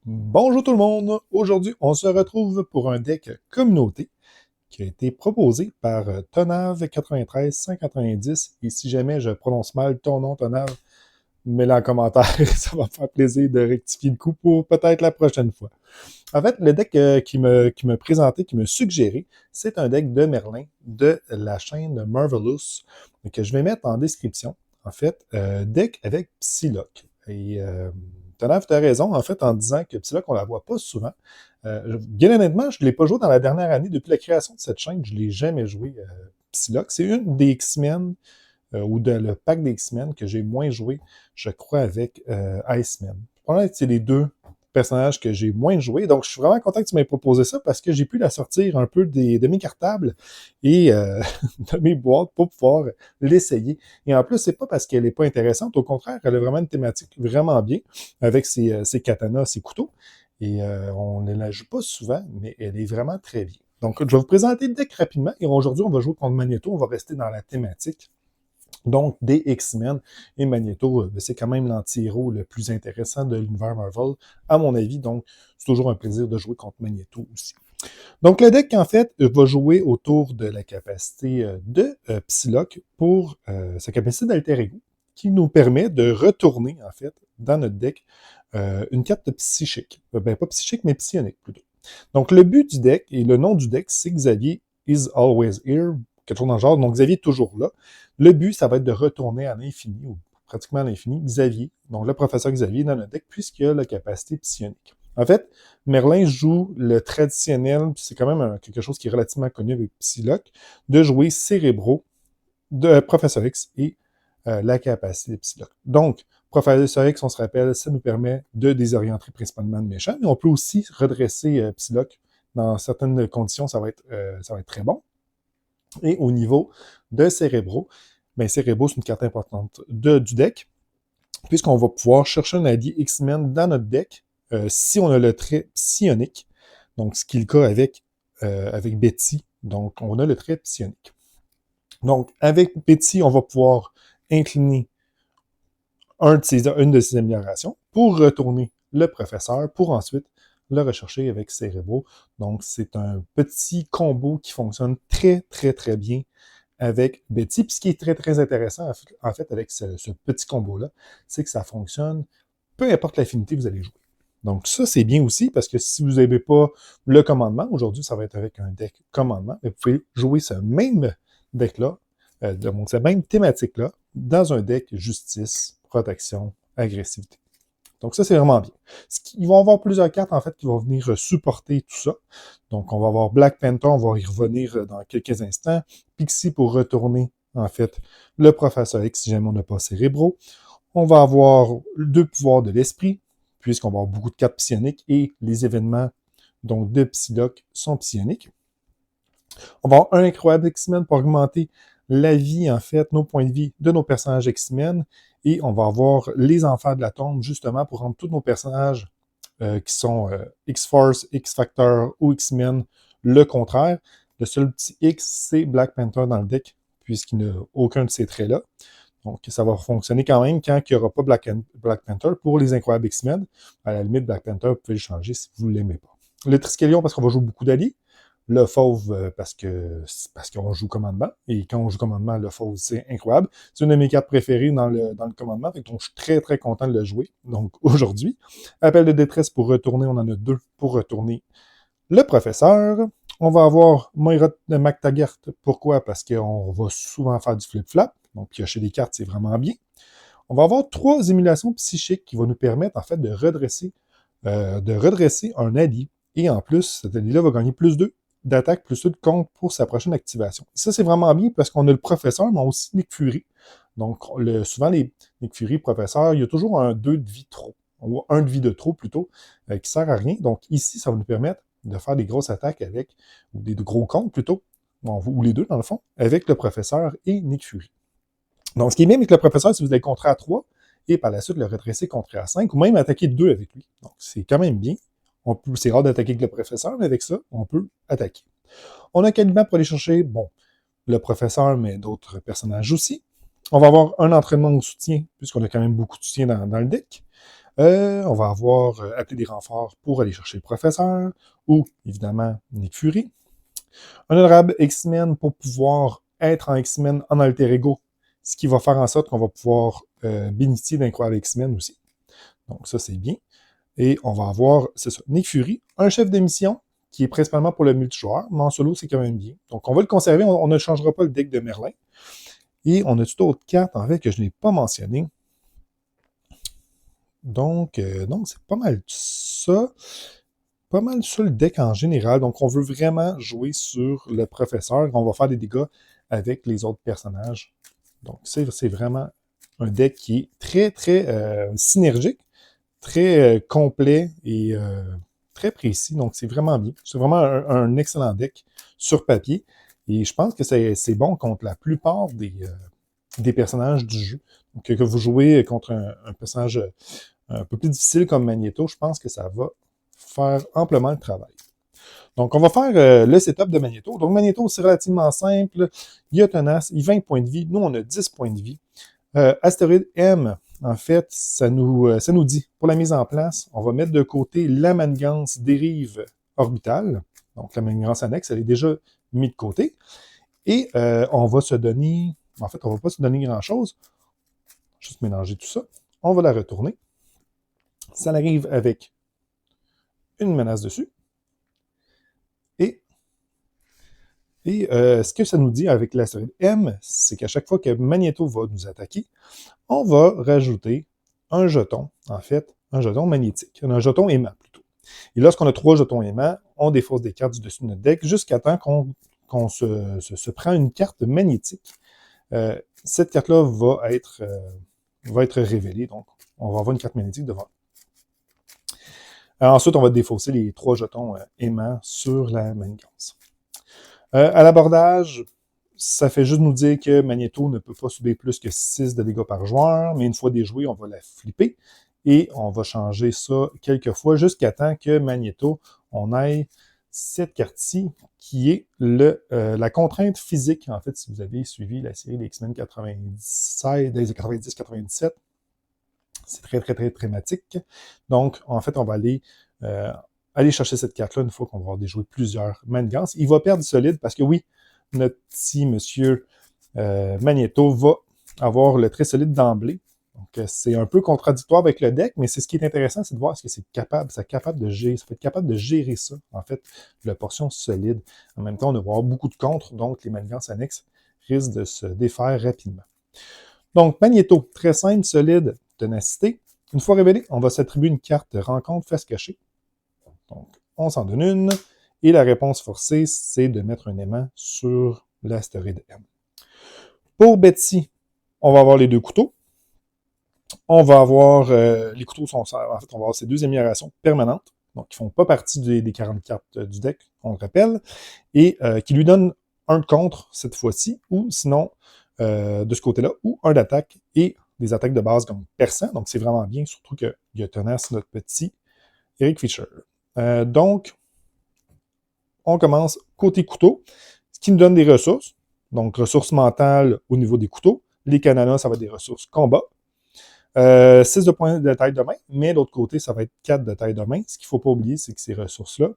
Bonjour tout le monde! Aujourd'hui, on se retrouve pour un deck communauté qui a été proposé par Tonav 93 190. Et si jamais je prononce mal ton nom, Tonav, mets-le en commentaire. Ça va me faire plaisir de rectifier le coup pour peut-être la prochaine fois. En fait, le deck qui me présenté, qui me suggéré, c'est un deck de Merlin de la chaîne Marvelous que je vais mettre en description. En fait, deck avec Psylocke. Et Tonav, tu as raison, en fait, en disant que Psylocke, on la voit pas souvent. Bien honnêtement, je ne l'ai pas joué dans la dernière année. Depuis la création de cette chaîne, je ne l'ai jamais joué, Psylocke. C'est une des X-Men, ou le pack des X-Men que j'ai moins joué, je crois, avec Iceman. Probablement que c'est les deux personnages que j'ai moins joué. Donc, je suis vraiment content que tu m'aies proposé ça parce que j'ai pu la sortir un peu de mes cartables et de mes boîtes pour pouvoir l'essayer. Et en plus, c'est pas parce qu'elle est pas intéressante. Au contraire, elle a vraiment une thématique vraiment bien avec ses katanas, ses couteaux. Et on ne la joue pas souvent, mais elle est vraiment très bien. Donc, je vais vous présenter le deck rapidement. Et aujourd'hui, on va jouer contre Magneto. On va rester dans la thématique. Donc, des X-Men et Magneto, c'est quand même l'anti-héros le plus intéressant de l'univers Marvel, à mon avis. Donc, c'est toujours un plaisir de jouer contre Magneto aussi. Donc, le deck, en fait, va jouer autour de la capacité de Psylocke pour sa capacité d'alter ego, qui nous permet de retourner, en fait, dans notre deck, une carte psychique. Ben, pas psychique, mais psionique, plutôt. Donc, le but du deck et le nom du deck, c'est Xavier is always here, quelque chose dans le genre. Donc, Xavier est toujours là. Le but, ça va être de retourner à l'infini, ou pratiquement à l'infini, Xavier, donc le professeur Xavier dans notre deck, puisqu'il a la capacité psionique. En fait, Merlin joue le traditionnel, puis c'est quand même quelque chose qui est relativement connu avec Psylocke, de jouer Cérébro, de Professeur X et la capacité de Psylocke. Donc, Professeur X, on se rappelle, ça nous permet de désorienter principalement le méchant, mais on peut aussi redresser Psylocke dans certaines conditions, ça va être très bon. Et au niveau de Cérébro, bien, Cérébro, c'est une carte importante du deck, puisqu'on va pouvoir chercher un allié X-Men dans notre deck si on a le trait psionique, donc ce qui est le cas avec Betty, donc on a le trait psionique. Donc, avec Betty, on va pouvoir incliner une de ses améliorations pour retourner le professeur, pour ensuite le rechercher avec Cérébro. Donc, c'est un petit combo qui fonctionne très, très, très bien avec Betty. Puis ce qui est très, très intéressant, en fait, avec ce petit combo-là, c'est que ça fonctionne peu importe l'affinité que vous allez jouer. Donc, ça, c'est bien aussi parce que si vous n'avez pas le commandement, aujourd'hui, ça va être avec un deck commandement, mais vous pouvez jouer ce même deck-là, donc cette même thématique-là, dans un deck justice, protection, agressivité. Donc ça, c'est vraiment bien. Ils vont avoir plusieurs cartes, en fait, qui vont venir supporter tout ça. Donc, on va avoir Black Panther, on va y revenir dans quelques instants. Pixie pour retourner, en fait, le Professeur X, si jamais on n'a pas Cérébro. On va avoir deux pouvoirs de l'esprit, puisqu'on va avoir beaucoup de cartes psioniques et les événements donc de Psylocke sont psioniques. On va avoir un incroyable X-Men pour augmenter la vie, en fait, nos points de vie de nos personnages X-Men. Et on va avoir les enfants de la tombe, justement, pour rendre tous nos personnages qui sont X-Force, X-Factor ou X-Men le contraire. Le seul petit X, c'est Black Panther dans le deck, puisqu'il n'a aucun de ces traits-là. Donc, ça va fonctionner quand même quand il n'y aura pas Black Panther pour les incroyables X-Men. À la limite, Black Panther, vous pouvez le changer si vous ne l'aimez pas. Le Triskelion, parce qu'on va jouer beaucoup d'alliés. Le fauve, parce qu'on joue commandement. Et quand on joue commandement, le fauve, c'est incroyable. C'est une de mes cartes préférées dans le commandement. Donc, je suis très, très content de le jouer. Donc, aujourd'hui. Appel de détresse pour retourner. On en a deux pour retourner le professeur. On va avoir Moira de MacTaggart. Pourquoi? Parce qu'on va souvent faire du flip-flop. Donc, piocher des cartes, c'est vraiment bien. On va avoir 3 émulations psychiques qui vont nous permettre, en fait, de redresser un allié. Et en plus, cet allié-là va gagner plus 2 d'attaque, plus 2 de compte pour sa prochaine activation. Et ça, c'est vraiment bien parce qu'on a le professeur, mais aussi Nick Fury. Donc, souvent, les Nick Fury, professeur, il y a toujours un 2 de vie trop, ou 1 de vie de trop plutôt, qui sert à rien. Donc, ici, ça va nous permettre de faire des grosses attaques ou des gros comptes plutôt, ou les deux dans le fond, avec le professeur et Nick Fury. Donc, ce qui est bien avec le professeur, c'est que vous allez contrer à 3 et par la suite le redresser contrer à 5 ou même attaquer 2 avec lui. Donc, c'est quand même bien. C'est rare d'attaquer avec le professeur, mais avec ça, on peut attaquer. On a Caliban pour aller chercher, le professeur, mais d'autres personnages aussi. On va avoir un entraînement au soutien, puisqu'on a quand même beaucoup de soutien dans le deck. On va avoir appelé des renforts pour aller chercher le professeur, ou évidemment Nick Fury. Un honorable X-Men pour pouvoir être en X-Men en alter ego, ce qui va faire en sorte qu'on va pouvoir bénéficier d'incroyable X-Men aussi. Donc ça, c'est bien. Et on va avoir, c'est ça, Nick Fury, un chef de mission qui est principalement pour le multijoueur, mais en solo, c'est quand même bien. Donc on va le conserver, on ne changera pas le deck de Merlin. Et on a tout d'autres cartes, en fait, que je n'ai pas mentionnées. Donc c'est pas mal ça. Pas mal sur le deck en général. Donc, on veut vraiment jouer sur le professeur. On va faire des dégâts avec les autres personnages. Donc, c'est vraiment un deck qui est très, très synergique, très complet et très précis. Donc, c'est vraiment bien. C'est vraiment un excellent deck sur papier. Et je pense que c'est bon contre la plupart des personnages du jeu. Donc, que vous jouez contre un personnage un peu plus difficile comme Magneto, je pense que ça va faire amplement le travail. Donc, on va faire le setup de Magneto. Donc, Magneto, c'est relativement simple. Il a tenace, il a 20 points de vie. Nous, on a 10 points de vie. Astéroïde M, en fait, ça nous dit, pour la mise en place, on va mettre de côté la manigance dérive orbitale. Donc, la manigance annexe, elle est déjà mise de côté. Et on va se donner, en fait, on ne va pas se donner grand-chose. Juste mélanger tout ça. On va la retourner. Ça arrive avec une menace dessus. Et ce que ça nous dit avec l'astéroïde M, c'est qu'à chaque fois que Magneto va nous attaquer, on va rajouter un jeton, en fait, un jeton magnétique, un jeton aimant plutôt. Et lorsqu'on a 3 jetons aimants, on défausse des cartes du dessus de notre deck jusqu'à temps qu'on se prend une carte magnétique. Cette carte-là va être révélée, donc on va avoir une carte magnétique devant. Ensuite, on va défausser les 3 jetons aimants sur la manigance. À l'abordage, ça fait juste nous dire que Magneto ne peut pas subir plus que 6 de dégâts par joueur, mais une fois déjoué, on va la flipper et on va changer ça quelques fois jusqu'à temps que Magneto, on ait cette carte-ci qui est la contrainte physique. En fait, si vous avez suivi la série des X-Men 97, des 90-97, c'est très, très, très thématique. Donc, en fait, on va aller chercher cette carte-là une fois qu'on va avoir déjoué plusieurs manigances. Il va perdre solide parce que oui, notre petit monsieur Magneto va avoir le très solide d'emblée. Donc, c'est un peu contradictoire avec le deck, mais c'est ce qui est intéressant, c'est de voir est-ce que c'est capable de gérer, ça peut être capable de gérer ça, en fait, la portion solide. En même temps, on va avoir beaucoup de contre, donc les manigances annexes risquent de se défaire rapidement. Donc, Magneto, très simple, solide, ténacité. Une fois révélé, on va s'attribuer une carte de rencontre face cachée. Donc, on s'en donne une. Et la réponse forcée, c'est de mettre un aimant sur l'astéroïde M. Pour Betsy, on va avoir les 2 couteaux. On va avoir, les couteaux sont, en fait, on va avoir ces 2 améliorations permanentes, donc qui ne font pas partie des 40 cartes du deck, on le rappelle, et qui lui donnent un de contre cette fois-ci, ou sinon, de ce côté-là, ou un d'attaque et des attaques de base comme perçant, donc c'est vraiment bien, surtout qu'il y a tenace notre petit Eric Fisher. Donc, on commence côté couteau, ce qui nous donne des ressources. Donc, ressources mentales au niveau des couteaux. Les cananas, ça va être des ressources combat. 6 de points de taille de main, mais de l'autre côté, ça va être 4 de taille de main. Ce qu'il ne faut pas oublier, c'est que ces ressources-là,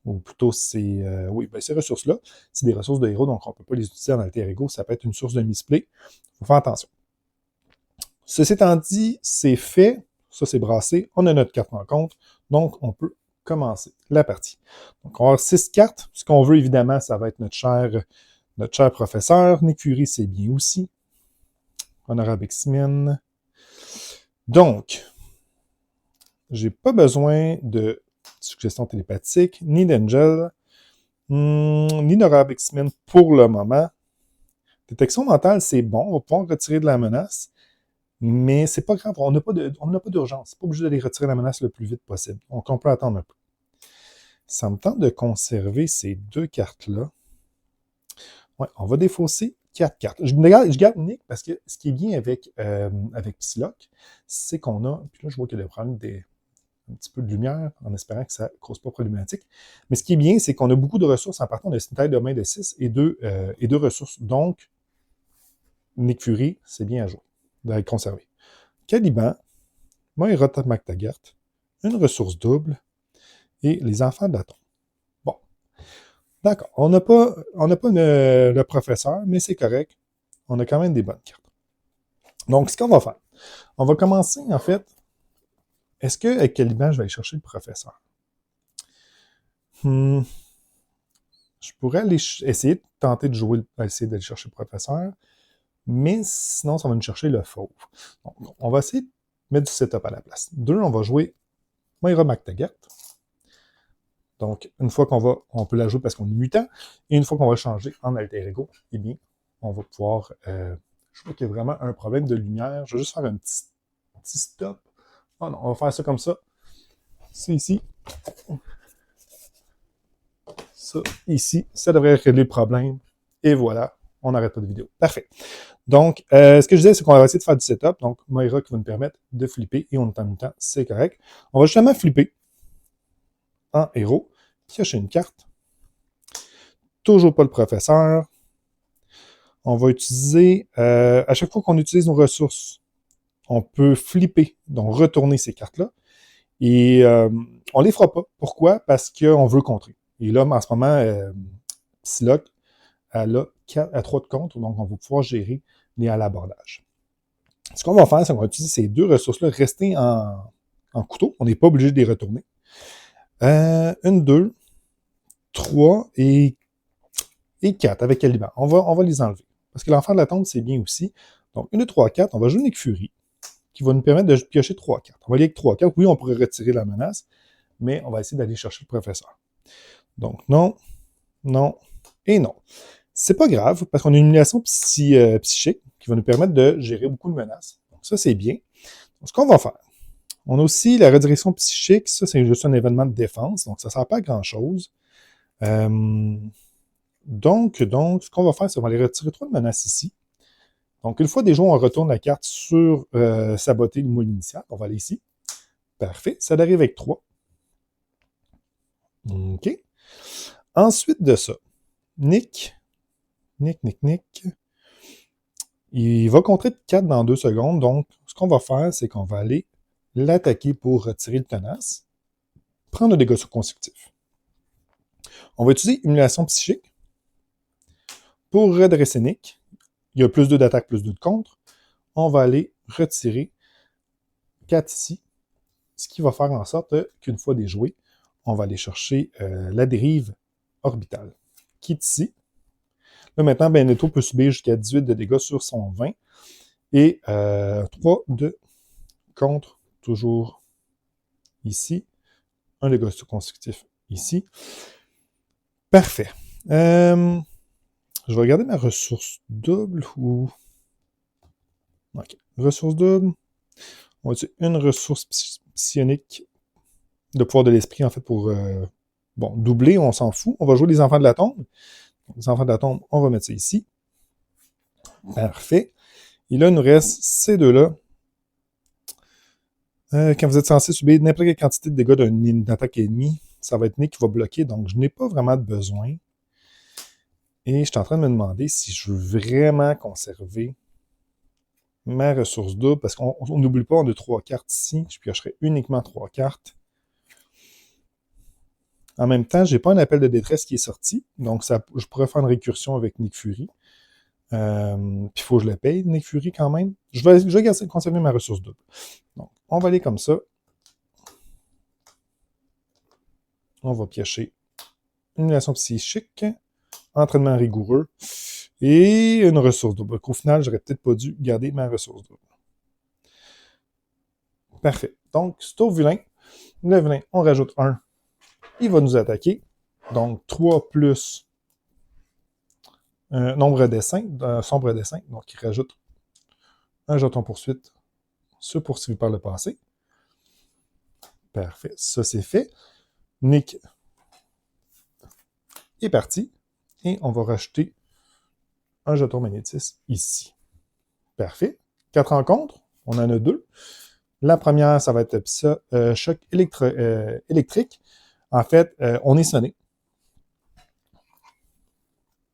ou plutôt ces ressources-là, c'est des ressources de héros, donc on ne peut pas les utiliser en alter ego. Ça peut être une source de misplay. Il faut faire attention. Ceci étant dit, c'est fait. Ça, c'est brassé. On a notre carte en compte. Donc, on peut commencer la partie. Donc, on va avoir 6 cartes. Ce qu'on veut, évidemment, ça va être notre cher professeur. Nick Fury, c'est bien aussi. Honorable X-Men. Donc, j'ai pas besoin de suggestions télépathiques, ni d'Angel, ni d'Honorable X-Men pour le moment. Détection mentale, c'est bon. On va pouvoir retirer de la menace. Mais c'est pas grave, on n'a pas d'urgence. C'est pas obligé d'aller retirer la menace le plus vite possible. Donc, on peut attendre un peu. Ça me tente de conserver ces 2 cartes-là. Ouais, on va défausser 4 cartes. Je garde Nick parce que ce qui est bien avec Psylocke, c'est qu'on a, puis là je vois qu'il y a des problèmes un petit peu de lumière, en espérant que ça ne cause pas problématique. Mais ce qui est bien, c'est qu'on a beaucoup de ressources. En partant, on a une taille de main de 6 et 2 ressources. Donc, Nick Fury, c'est bien à jouer, d'être conservé. Caliban, Moira Mactaggart, une ressource double et les enfants de la tombe. Bon. D'accord. On n'a pas le professeur, mais c'est correct. On a quand même des bonnes cartes. Donc, ce qu'on va faire, on va commencer, en fait, est-ce que, avec Caliban, je vais aller chercher le professeur? Je pourrais aller essayer de tenter de jouer, essayer d'aller chercher le professeur, mais sinon, ça va nous chercher le fauve. Donc, on va essayer de mettre du setup à la place. 2, on va jouer Moira Mactaggart. Donc, une fois on peut la jouer parce qu'on est mutant, et une fois qu'on va changer en alter ego, eh bien, on va pouvoir... je vois qu'il y a vraiment un problème de lumière. Je vais juste faire un petit stop. Oh non, on va faire ça comme ça. C'est ici. Ça, ici. Ça devrait régler le problème. Et voilà, on n'arrête pas de vidéo. Parfait. Donc, ce que je disais, c'est qu'on va essayer de faire du setup. Donc, Moira qui va nous permettre de flipper, et on est en mutant, c'est correct. On va justement flipper en héros, piocher une carte. Toujours pas le professeur. On va utiliser, à chaque fois qu'on utilise nos ressources, on peut flipper, donc retourner ces cartes-là. Et on les fera pas. Pourquoi? Parce qu'on veut contrer. Et là, en ce moment, Psylocke, elle a 3 de contre, donc on va pouvoir gérer les à l'abordage. Ce qu'on va faire, c'est qu'on va utiliser ces 2 ressources-là, rester en couteau. On n'est pas obligé de les retourner. 1, 2, 3 et 4 avec Caliban. On va les enlever. Parce que l'enfant de la tombe, c'est bien aussi. Donc, 1, 2, 3, 4, on va jouer Nick Fury, qui va nous permettre de piocher 3 cartes. On va aller avec 3 cartes. Oui, on pourrait retirer la menace, mais on va essayer d'aller chercher le professeur. Donc, non, non et non. C'est pas grave, parce qu'on a une émulation psychique qui va nous permettre de gérer beaucoup de menaces. Donc, ça, c'est bien. Donc, ce qu'on va faire, on a aussi la redirection psychique. Ça, c'est juste un événement de défense, donc ça ne sert pas à grand-chose. Donc, ce qu'on va faire, c'est qu'on va aller retirer 3 de menaces ici. Donc, une fois des jours, on retourne la carte sur saboter le moule initial. On va aller ici. Parfait. Ça arrive avec 3. OK. Ensuite de ça, Nick, il va contrer de 4 dans 2 secondes. Donc, ce qu'on va faire, c'est qu'on va aller l'attaquer pour retirer le tenace, prendre un dégât consécutif. On va utiliser Émulation psychique pour redresser Nick. Il y a plus 2 d'attaque, plus 2 de contre. On va aller retirer 4 ici, ce qui va faire en sorte qu'une fois déjoué, on va aller chercher la dérive orbitale, qui est ici. Là, maintenant, Benedetto peut subir jusqu'à 18 de dégâts sur son 20. Et 3 de contre, toujours ici. Un dégât consécutif ici. Parfait. Je vais regarder ma ressource double ou... OK. Ressource double. On va utiliser une ressource psionique de pouvoir de l'esprit, en fait, pour... bon, doubler, on s'en fout. On va jouer les enfants de la tombe. Les enfants de la tombe, on va mettre ça ici. Parfait. Et là, il nous reste ces deux-là. Quand vous êtes censé subir n'importe quelle quantité de dégâts d'une attaque ennemie, ça va être Nick qui va bloquer, donc je n'ai pas vraiment de besoin. Et je suis en train de me demander si je veux vraiment conserver ma ressource double, parce qu'on n'oublie pas, on a 3 cartes ici. Je piocherai uniquement 3 cartes. En même temps, je n'ai pas un appel de détresse qui est sorti, donc je pourrais faire une récursion avec Nick Fury. Puis il faut que je le paye, Nick Fury, quand même. Je vais conserver ma ressource double. Donc, on va aller comme ça. On va piocher une émulation psychique, entraînement rigoureux et une ressource double. Donc, au final, j'aurais peut-être pas dû garder ma ressource double. Parfait. Donc, c'est au vilain. Le vilain, on rajoute 1. Il va nous attaquer. Donc, 3 plus un nombre dessin, un sombre dessin. Donc, il rajoute un jeton poursuite, se poursuivi par le passé. Parfait. Ça, c'est fait. Nick est parti. Et on va rajouter un jeton magnétisme ici. Parfait. 4 rencontres. On en a 2. La première, ça va être ça, choc électrique. En fait, on est sonné.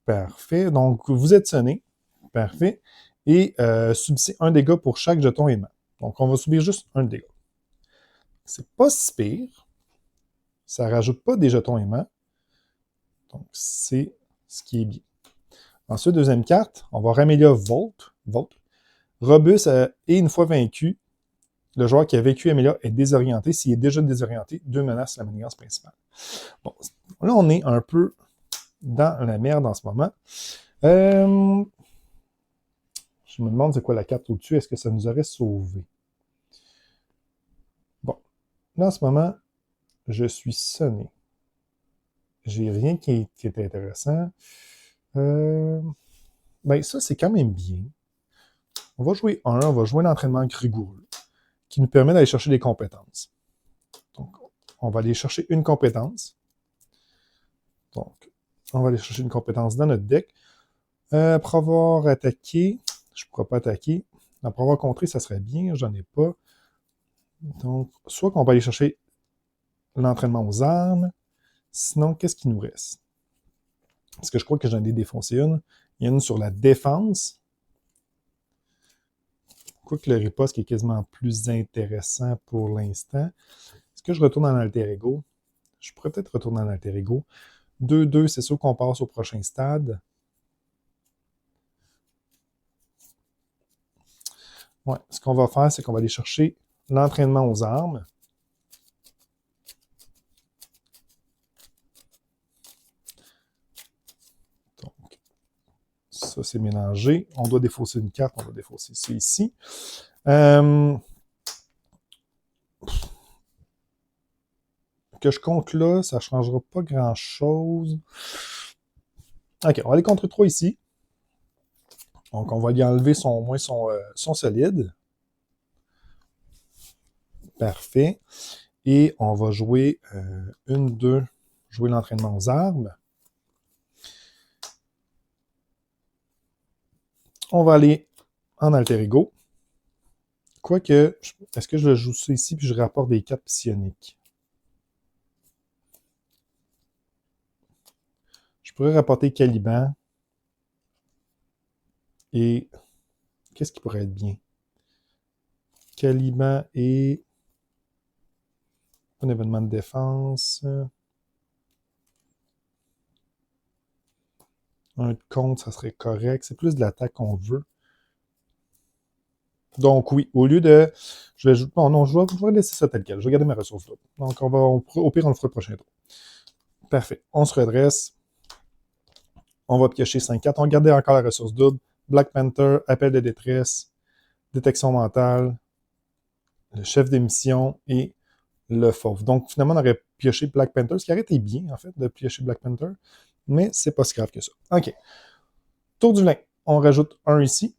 Parfait. Donc, vous êtes sonné. Parfait. Et subissez un dégât pour chaque jeton aimant. Donc, on va subir juste un dégât. C'est pas si pire. Ça rajoute pas des jetons aimants. Donc, c'est ce qui est bien. Ensuite, deuxième carte, on va Ramelia Volt. Robuste et une fois vaincu, le joueur qui a vécu Amelia est désorienté. S'il est déjà désorienté, 2 menaces la manigance principale. Bon, là, on est un peu dans la merde en ce moment. Je me demande c'est quoi la carte au-dessus. Est-ce que ça nous aurait sauvé? Bon, là, en ce moment, je suis sonné. J'ai rien qui est intéressant. Ben, ça, c'est quand même bien. On va jouer on va jouer l'entraînement rigoureux, qui nous permet d'aller chercher des compétences. Donc, on va aller chercher une compétence. Donc, on va aller chercher une compétence dans notre deck. Après avoir attaqué, je ne pourrais pas attaquer. Après avoir contré, ça serait bien, j'en ai pas. Donc, soit qu'on va aller chercher l'entraînement aux armes, sinon, qu'est-ce qui nous reste? Parce que je crois que j'en ai défoncé une. Il y en a une sur la défense. Quoique le riposte qui est quasiment plus intéressant pour l'instant. Est-ce que je retourne en alter ego? Je pourrais peut-être retourner en alter ego. 2-2, c'est sûr qu'on passe au prochain stade. Ouais, ce qu'on va faire, c'est qu'on va aller chercher l'entraînement aux armes. Donc, ça, c'est mélangé. On doit défausser une carte, on va défausser ça ici. Que je compte là, ça ne changera pas grand-chose. OK, on va aller contre 3 ici. Donc, on va lui enlever au moins son solide. Parfait. Et on va jouer jouer l'entraînement aux armes. On va aller en alter ego. Quoique, est-ce que je le joue ça ici puis je rapporte des cartes psioniques? Je pourrais rapporter Caliban. Et qu'est-ce qui pourrait être bien? Caliban et un événement de défense. Un compte, ça serait correct. C'est plus de l'attaque qu'on veut. Donc oui, au lieu de... Je vais laisser ça tel quel. Je vais garder mes ressources là. Donc au pire, on le fera le prochain tour. Parfait. On se redresse. On va piocher 5 cartes. On gardait encore la ressource double. Black Panther, appel de détresse, détection mentale, le chef d'émission et le fauve. Donc finalement, on aurait pioché Black Panther, ce qui aurait été bien en fait de piocher Black Panther, mais c'est pas si grave que ça. OK. Tour du lin. On rajoute un ici.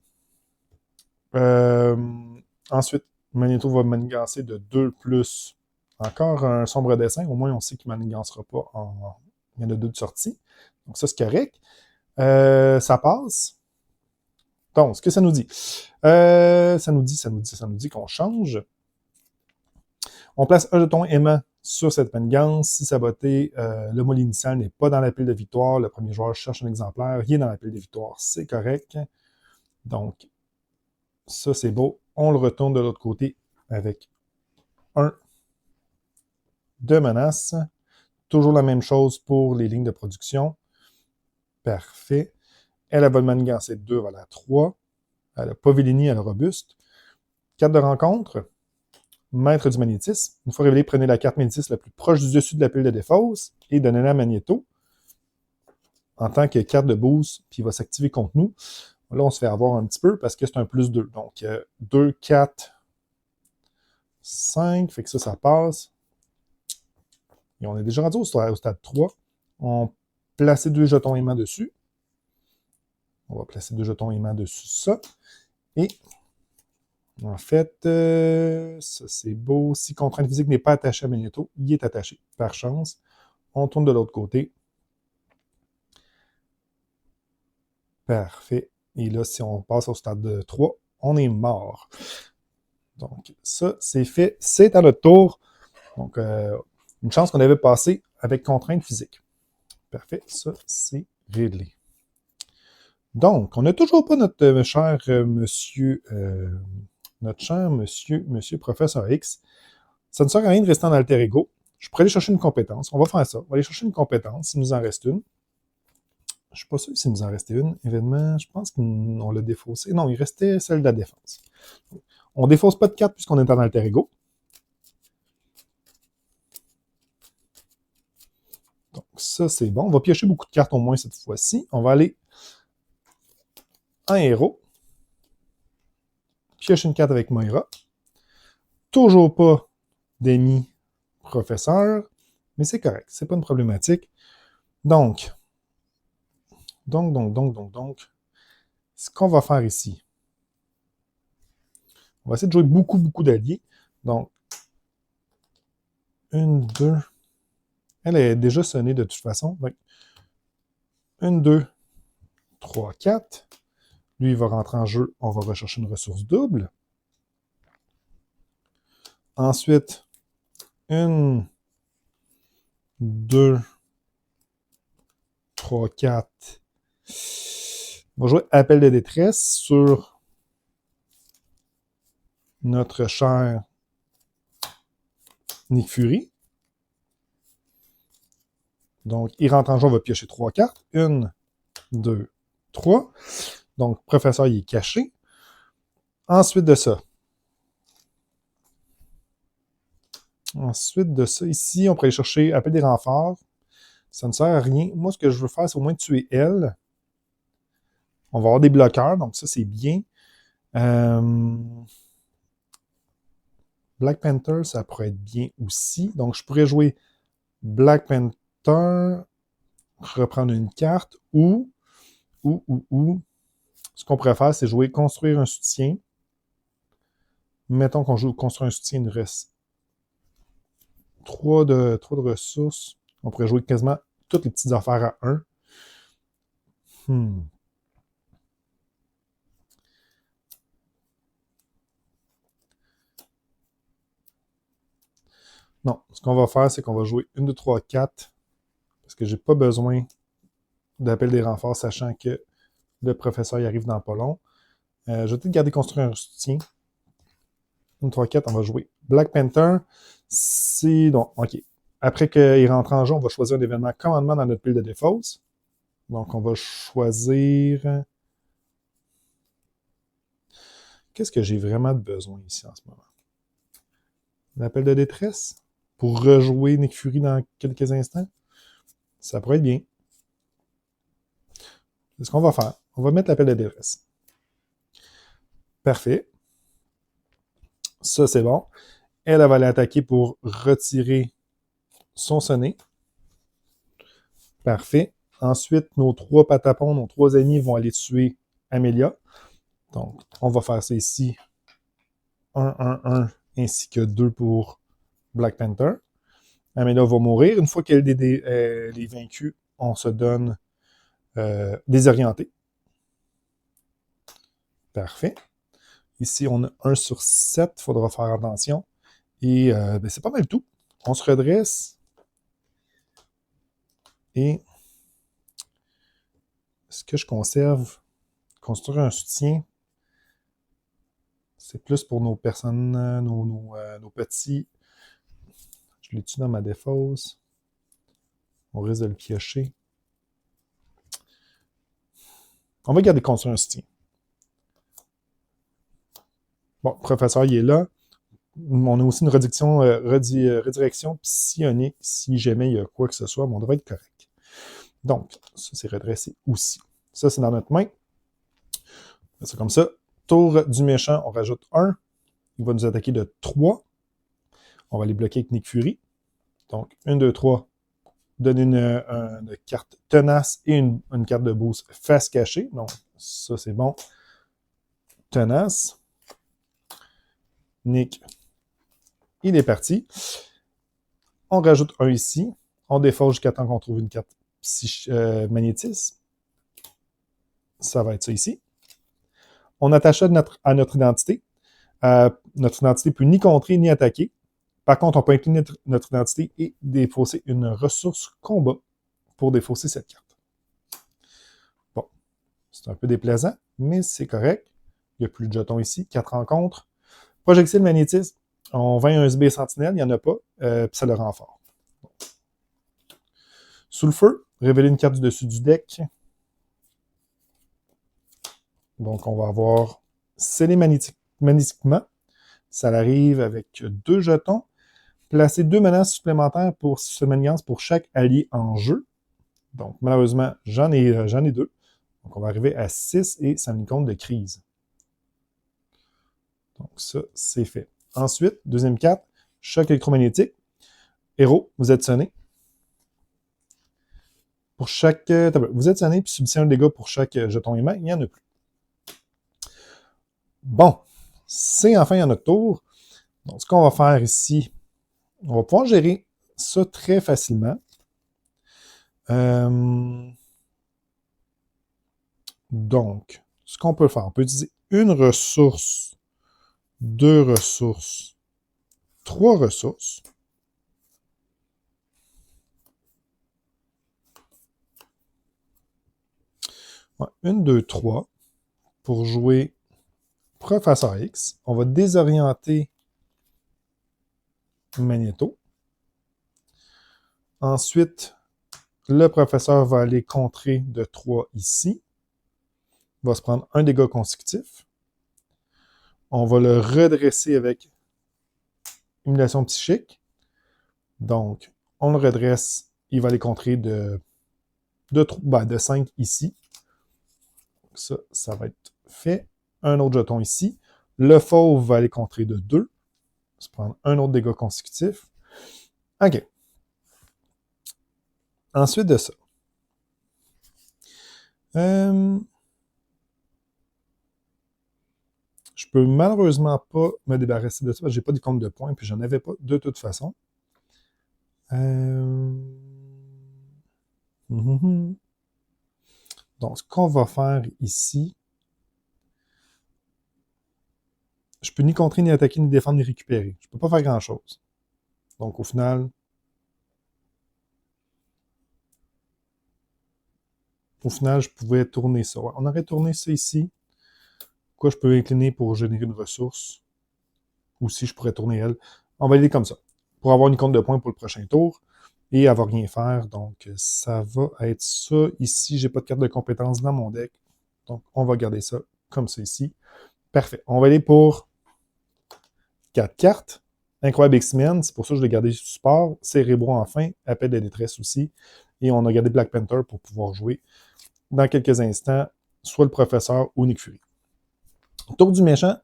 Ensuite, Magneto va manigancer de 2 plus encore un sombre dessin. Au moins, on sait qu'il ne manigancera pas il y en a 2 de sortie. Donc, ça, c'est correct. Ça passe. Donc, ce que ça nous dit? Ça nous dit qu'on change. On place un jeton aimant sur cette manigance. Si saboté, le mot initial n'est pas dans la pile de victoire. Le premier joueur cherche un exemplaire. Il est dans la pile de victoire. C'est correct. Donc, ça, c'est beau. On le retourne de l'autre côté avec un de menace. Toujours la même chose pour les lignes de production. Parfait. Elle a bonne manigancée 2, voilà 3. Elle a Pavillini, elle a robuste. Carte de rencontre. Maître du magnétisme. Une fois révélé, prenez la carte magnétisme la plus proche du dessus de la pile de défausse et donnez-la à Magneto en tant que carte de boost, puis il va s'activer contre nous. Là, on se fait avoir un petit peu parce que c'est un plus 2. Donc, 2, 4, 5. Fait que ça passe. Et on est déjà rendu au stade 3. On place 2 jetons aimants dessus. On va placer 2 jetons aimants dessus ça. Et en fait, ça c'est beau. Si contrainte physique n'est pas attachée à Magneto, il est attaché. Par chance. On tourne de l'autre côté. Parfait. Et là, si on passe au stade 3, on est mort. Donc, ça, c'est fait. C'est à notre tour. Donc, une chance qu'on avait passé avec contrainte physique. Parfait. Ça, c'est réglé. Donc, on n'a toujours pas notre cher monsieur professeur X. Ça ne sert à rien de rester en alter ego. Je pourrais aller chercher une compétence. On va faire ça. On va aller chercher une compétence, s'il nous en reste une. Je ne suis pas sûr s'il nous en restait une. Événement, je pense qu'on l'a défaussé. Non, il restait celle de la défense. On ne défausse pas de carte puisqu'on est en alter ego. Donc, ça, c'est bon. On va piocher beaucoup de cartes au moins cette fois-ci. On va aller en héros. Piocher une carte avec Moira. Toujours pas d'ennemis professeurs, mais c'est correct. C'est pas une problématique. Donc, ce qu'on va faire ici, on va essayer de jouer beaucoup d'alliés. Donc, 1, 2. Elle est déjà sonnée de toute façon. 1, 2, 3, 4. Lui, il va rentrer en jeu. On va rechercher une ressource double. Ensuite, 1, 2, 3, 4. On va jouer Appel de détresse sur notre cher Nick Fury. Donc, il rentre en jeu, on va piocher 3 cartes. 1, 2, 3. Donc, professeur, il est caché. Ensuite de ça, ici, on pourrait aller chercher Appel des renforts. Ça ne sert à rien. Moi, ce que je veux faire, c'est au moins tuer elle. On va avoir des bloqueurs, donc ça, c'est bien. Black Panther, ça pourrait être bien aussi. Donc, je pourrais jouer Black Panther, reprendre une carte, ou ce qu'on pourrait faire, c'est jouer construire un soutien. Mettons qu'on joue construire un soutien, il nous reste 3 de ressources. On pourrait jouer quasiment toutes les petites affaires à 1. Non, ce qu'on va faire, c'est qu'on va jouer 1, 2, 3, 4, parce que j'ai pas besoin d'appel des renforts, sachant que le professeur y arrive dans pas long. Je vais peut-être garder construire un soutien. 1, 3, 4, on va jouer Black Panther. C'est donc, OK. Après qu'il rentre en jeu, on va choisir un événement commandement dans notre pile de défausse. Donc, on va choisir... Qu'est-ce que j'ai vraiment de besoin ici en ce moment? L'appel de détresse? Pour rejouer Nick Fury dans quelques instants? Ça pourrait être bien. C'est ce qu'on va faire. On va mettre l'appel de détresse. Parfait. Ça, c'est bon. Elle va aller attaquer pour retirer son sonnet. Parfait. Ensuite, nos 3 patapons, nos 3 amis vont aller tuer Amelia. Donc, on va faire ça ici. 1, 1, 1, ainsi que 2 pour Black Panther. Amelia va mourir. Une fois qu'elle est vaincue, on se donne désorienté. Parfait. Ici, on a 1 sur 7. Il faudra faire attention. Et c'est pas mal tout. On se redresse. Et ce que je conserve, construire un soutien, c'est plus pour nos personnes, nos petits. Je l'ai tué dans ma défausse. On risque de le piocher. On va garder construire un soutien. Bon, le professeur, il est là. On a aussi une redirection psionique si jamais il y a quoi que ce soit, mais on devrait être correct. Donc, ça, c'est redressé aussi. Ça, c'est dans notre main. C'est comme ça. Tour du méchant, on rajoute 1. Il va nous attaquer de 3. On va les bloquer avec Nick Fury. Donc, 1, 2, 3. Donner une carte tenace et une carte de boost face cachée. Donc, ça, c'est bon. Tenace. Nick, il est parti. On rajoute 1 ici. On défausse jusqu'à temps qu'on trouve une carte magnétisme. Ça va être ça ici. On attache ça à notre identité. Notre identité ne peut ni contrer ni attaquer. Par contre, on peut incliner notre identité et défausser une ressource combat pour défausser cette carte. Bon, c'est un peu déplaisant, mais c'est correct. Il n'y a plus de jetons ici. 4 rencontres. Projectile magnétisme. On vend un sbire sentinelle, il n'y en a pas, puis ça le rend fort. Sous le feu, révéler une carte du dessus du deck. Donc, on va avoir scellé magnétiquement. Ça arrive avec 2 jetons. Placer 2 menaces supplémentaires pour ce maniance pour chaque allié en jeu. Donc, malheureusement, j'en ai 2. Donc, on va arriver à 6 et ça me compte de crise. Donc, ça, c'est fait. Ensuite, deuxième carte, choc électromagnétique. Héros, vous êtes sonné. Pour chaque. Vous êtes sonné, puis subissez un dégât pour chaque jeton aimant. Il n'y en a plus. Bon, c'est enfin à notre tour. Donc, ce qu'on va faire ici, on va pouvoir gérer ça très facilement. Donc, ce qu'on peut faire, on peut utiliser une ressource, 2 ressources, 3 ressources. Ouais, 1, 2, 3 pour jouer Professeur X. On va désorienter Magneto. Ensuite, le professeur va aller contrer de 3 ici. Il va se prendre un dégât consécutif. On va le redresser avec Émulation psychique. Donc, on le redresse. Il va aller contrer de 5 ici. Donc ça va être fait. Un autre jeton ici. Le fauve va aller contrer de 2. On va se prendre un autre dégât consécutif. OK. Ensuite de ça. Je peux malheureusement pas me débarrasser de ça parce que j'ai pas de compte de points puis j'en avais pas de toute façon. Donc, ce qu'on va faire ici, je peux ni contrer, ni attaquer, ni défendre, ni récupérer. Je peux pas faire grand-chose. Donc, au final, je pouvais tourner ça. Ouais, on aurait tourné ça ici. Quoi, je peux incliner pour générer une ressource. Ou si je pourrais tourner elle. On va aller comme ça. Pour avoir une compte de points pour le prochain tour. Et avoir rien faire. Donc, ça va être ça. Ici, j'ai pas de carte de compétence dans mon deck. Donc, on va garder ça comme ça ici. Parfait. On va aller pour 4 cartes. Incroyable X-Men, c'est pour ça que je l'ai gardé sur support. Cérébro enfin, Appel de détresse aussi. Et on a gardé Black Panther pour pouvoir jouer dans quelques instants, soit le professeur ou Nick Fury. Tour du méchant.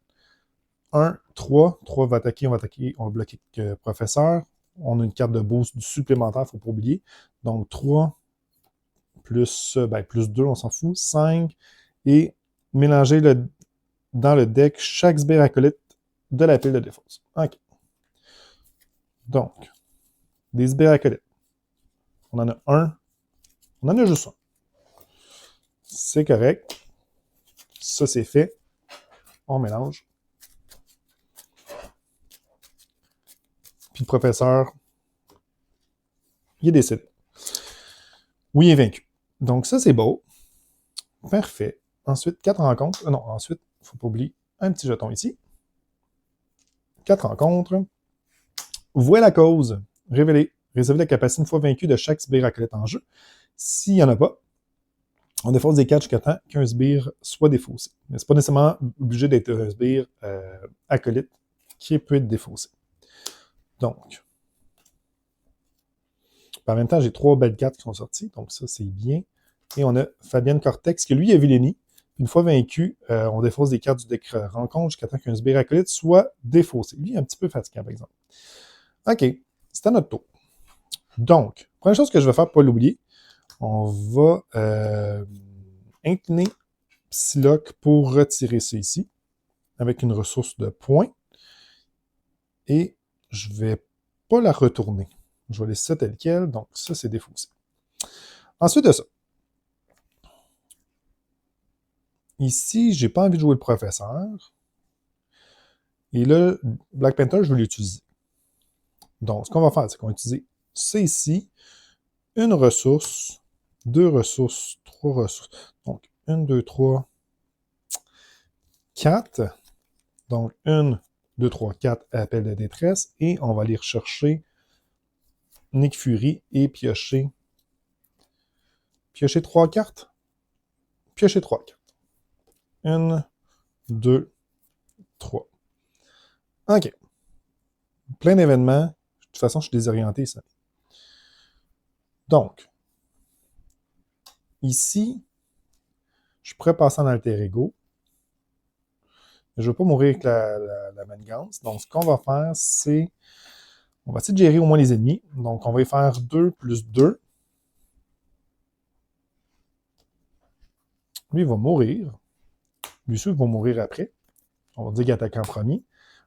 1, 3. 3 va attaquer, on va bloquer le professeur. On a une carte de boost supplémentaire, il ne faut pas oublier. Donc 3 plus 2, on s'en fout. 5. Et mélanger dans le deck chaque sbire acolyte de la pile de défausse. OK. Donc, des sbires acolytes. On en a un. On en a juste un. C'est correct. Ça, c'est fait. On mélange. Puis le professeur, il est décédé. Oui, il est vaincu. Donc ça, c'est beau. Parfait. Ensuite, 4 rencontres. Non, ensuite, il ne faut pas oublier un petit jeton ici. 4 rencontres. Vouer la cause. Révéler. Réserver la capacité une fois vaincu de chaque sbire acolyte en jeu. S'il n'y en a pas, on défausse des cartes jusqu'à temps qu'un sbire soit défaussé. Mais ce n'est pas nécessairement obligé d'être un sbire acolyte qui peut être défaussé. Donc, en même temps, j'ai 3 belles cartes qui sont sorties, donc ça, c'est bien. Et on a Fabienne Cortex, qui lui a Villénie. Une fois vaincu, on défausse des cartes du deck rencontre jusqu'à temps qu'un sbire acolyte soit défaussé. Lui, il est un petit peu fatiguant, par exemple. OK, c'est à notre tour. Donc, première chose que je vais faire pour pas l'oublier, on va incliner Psylocke pour retirer ça ici, avec une ressource de points. Et je ne vais pas la retourner. Je vais laisser ça tel quel, donc ça, c'est défaussé. Ensuite de ça, ici, j'ai pas envie de jouer le professeur. Et là, Black Panther, je vais l'utiliser. Donc, ce qu'on va faire, c'est qu'on va utiliser ça ici, une ressource, 2 ressources, 3 ressources. Donc, 1, 2, 3, 4. Donc, 1, 2, 3, 4, appel de détresse. Et on va aller rechercher Nick Fury et piocher 3 cartes. Piocher 3 cartes. 1, 2, 3. OK. Plein d'événements. De toute façon, je suis désorienté, ça. Donc, ici, je pourrais passer en alter ego. Je ne veux pas mourir avec la manigance. Donc, ce qu'on va faire, c'est... On va essayer de gérer au moins les ennemis. Donc, on va y faire 2 plus 2. Lui, il va mourir. Lui, sûr, il va mourir après. On va dire qu'il attaque en premier.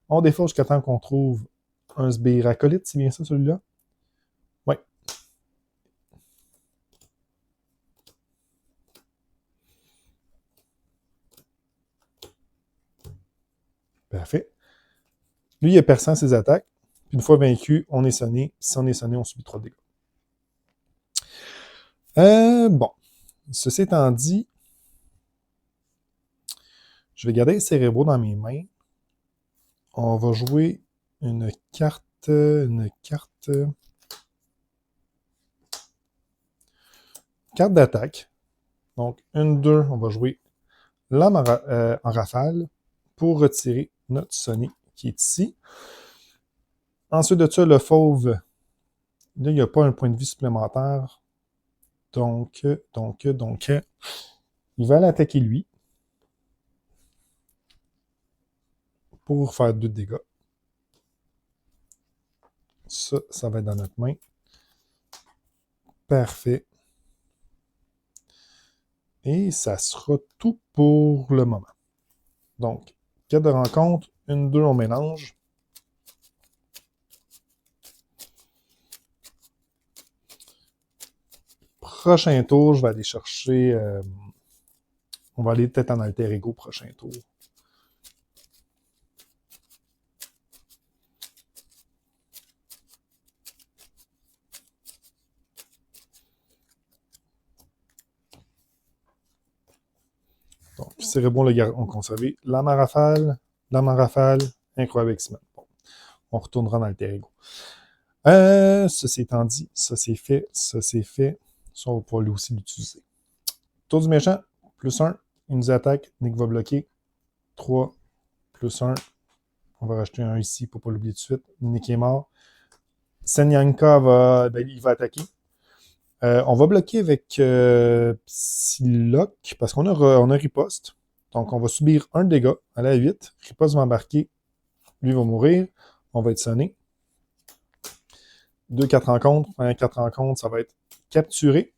On défausse jusqu'à temps qu'on trouve un sbire acolyte. C'est bien ça, celui-là? Oui. Parfait. Lui, il a perçant ses attaques. Puis une fois vaincu, on est sonné. Si on est sonné, on subit 3 dégâts. Bon. Ceci étant dit, je vais garder les cérébraux dans mes mains. On va jouer une carte d'attaque. Donc, 1, 2, on va jouer l'âme en rafale pour retirer notre sonné qui est ici. Ensuite de ça, le fauve, là, il n'y a pas un point de vie supplémentaire. Donc, il va l'attaquer lui pour faire 2 dégâts. Ça va être dans notre main. Parfait. Et ça sera tout pour le moment. Donc, carte de rencontre, 1, 2, on mélange. Prochain tour, je vais aller chercher... on va aller peut-être en alter ego prochain tour. Donc, Cérébron, on conservé. Lame en rafale, incroyable X-Men. Bon, on retournera dans alter ego. Ceci étant dit, ça c'est fait. Ça, on va pouvoir lui aussi l'utiliser. Tour du méchant, plus 1. Il nous attaque. Nick va bloquer. 3, plus 1. On va rajouter un ici pour ne pas l'oublier tout de suite. Nick est mort. Senyanka il va attaquer. On va bloquer avec Psylocke parce qu'on a riposte. Donc, on va subir un dégât à la 8. Riposte va embarquer. Lui va mourir. On va être sonné. 2 4 rencontres. 4 rencontres, ça va être capturé.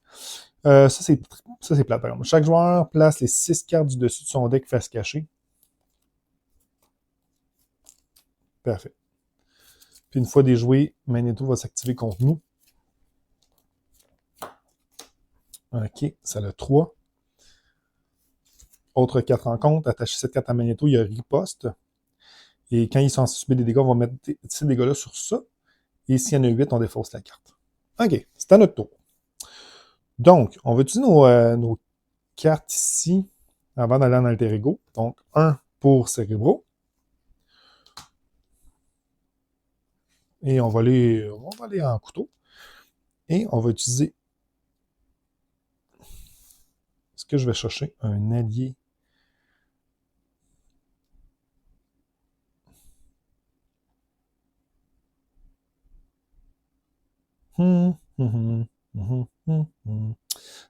Ça, c'est plate, par exemple. Chaque joueur place les 6 cartes du dessus de son deck face cachée. Parfait. Puis une fois déjoué, Magneto va s'activer contre nous. OK, ça a 3. Autre 4 rencontres, attacher cette carte à Magneto, il y a riposte. Et quand ils sont subir des dégâts, on va mettre ces dégâts-là sur ça. Et s'il y en a 8, on défausse la carte. OK, c'est à notre tour. Donc, on va utiliser nos cartes ici avant d'aller en alter ego. Donc, 1 pour Cérébro. Et on va aller en couteau. Et on va utiliser... Est-ce que je vais chercher un allié?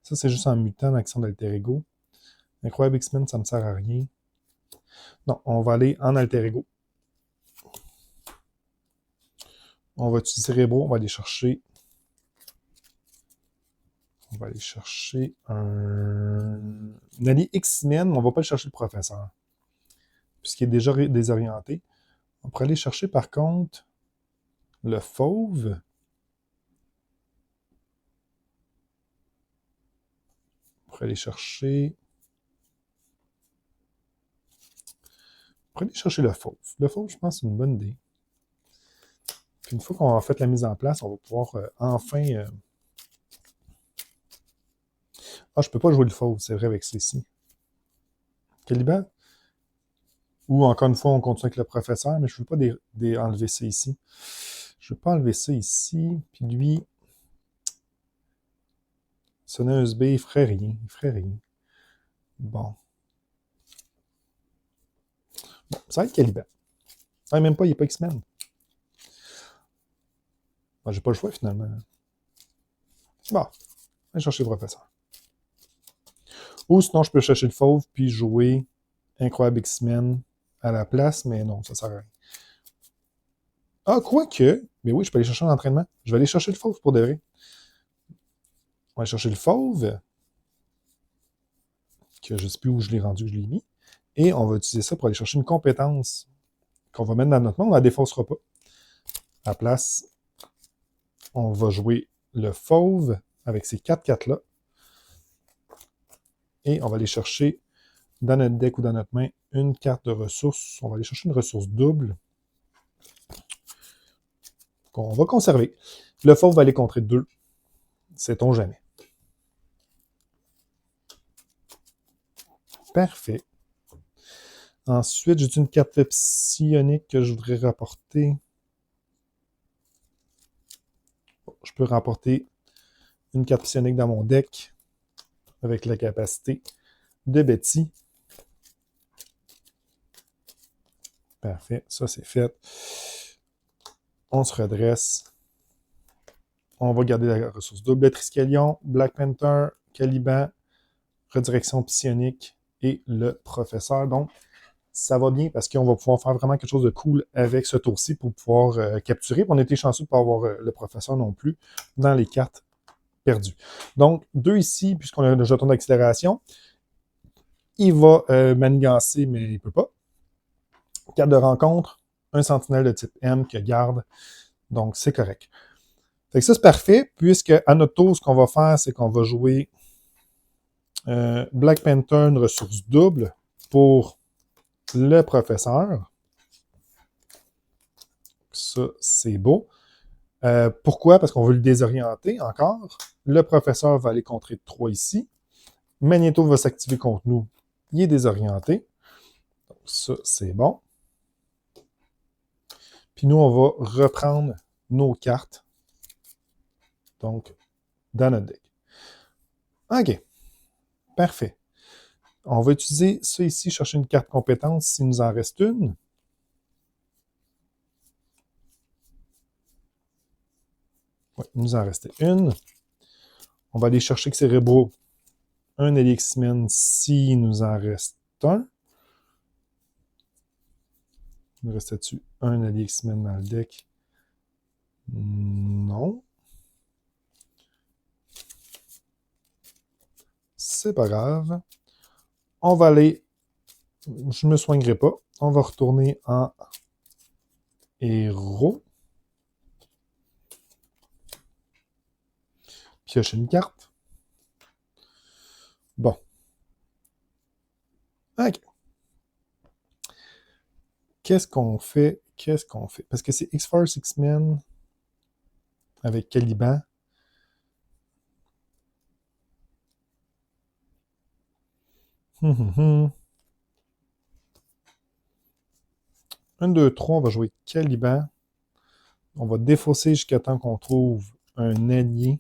Ça, c'est juste en mutant l'action d'alter ego. Incroyable X-Men, ça ne me sert à rien. Non, on va aller en alter ego. On va utiliser Cérébro, on va aller chercher... On va aller chercher un allié X-Men, on ne va pas aller chercher le professeur. Puisqu'il est déjà désorienté. On pourrait aller chercher, par contre, le fauve. On pourrait aller chercher... le fauve. Le fauve, je pense, c'est une bonne idée. Puis une fois qu'on a fait la mise en place, on va pouvoir enfin... Ah, je peux pas jouer le fauve, c'est vrai, avec ceci. Caliban? Ou encore une fois, on continue avec le professeur, mais je ne veux pas enlever ça ici. Je ne veux pas enlever ça ici. Puis lui, sonneuse B, il ferait rien. Il ferait rien. Bon. Bon, ça va être Caliban. Ah, même pas, il n'est pas X-Men. Ben, j'ai pas le choix finalement. Bon, je vais chercher le professeur. Ou sinon, je peux chercher le fauve puis jouer Incroyable X-Men à la place, mais non, ça sert à rien. Ah, quoique, mais oui, je peux aller chercher un entraînement. Je vais aller chercher le fauve pour de vrai. On va aller chercher le fauve, que je ne sais plus où je l'ai rendu, que je l'ai mis. Et on va utiliser ça pour aller chercher une compétence qu'on va mettre dans notre main. On ne la défaussera pas. À la place, on va jouer le fauve avec ces 4 cartes-là. Et on va aller chercher dans notre deck ou dans notre main une carte de ressources. On va aller chercher une ressource double qu'on va conserver. Le fauve va aller contrer 2. Sait-on jamais. Parfait. Ensuite, j'ai une carte psionique que je voudrais rapporter. Je peux rapporter une carte psionique dans mon deck avec la capacité de Betty. Parfait, ça c'est fait. On se redresse. On va garder la ressource double. Triskelion, Black Panther, Caliban, Redirection psionique et le professeur. Donc, ça va bien parce qu'on va pouvoir faire vraiment quelque chose de cool avec ce tour-ci pour pouvoir capturer. On a été chanceux de ne pas avoir le professeur non plus dans les cartes perdues. Donc, 2 ici, puisqu'on a le jeton d'accélération. Il va manigancer, mais il ne peut pas. Carte de rencontre, un sentinelle de type M que garde. Donc, c'est correct. Fait que ça, c'est parfait, puisque à notre tour, ce qu'on va faire, c'est qu'on va jouer Black Panther, une ressource double pour le professeur. Ça, c'est beau. Pourquoi? Parce qu'on veut le désorienter encore. Le professeur va aller contrer 3 ici. Magneto va s'activer contre nous. Il est désorienté. Donc, ça, c'est bon. Puis nous, on va reprendre nos cartes. Donc, dans notre deck. OK. Parfait. On va utiliser ça ici, chercher une carte compétence s'il nous en reste une. Oui, il nous en restait une. On va aller chercher que Cérébro, un allié X-Men s'il nous en reste un. Il nous restait-tu un allié X-Men dans le deck? Non. C'est pas grave. On va aller... Je ne me soignerai pas. On va retourner en héros. Piocher une carte. Bon. OK. Qu'est-ce qu'on fait? Parce que c'est X-Force X-Men avec Caliban. Un, 2, 3, on va jouer Caliban. On va défausser jusqu'à temps qu'on trouve un allié.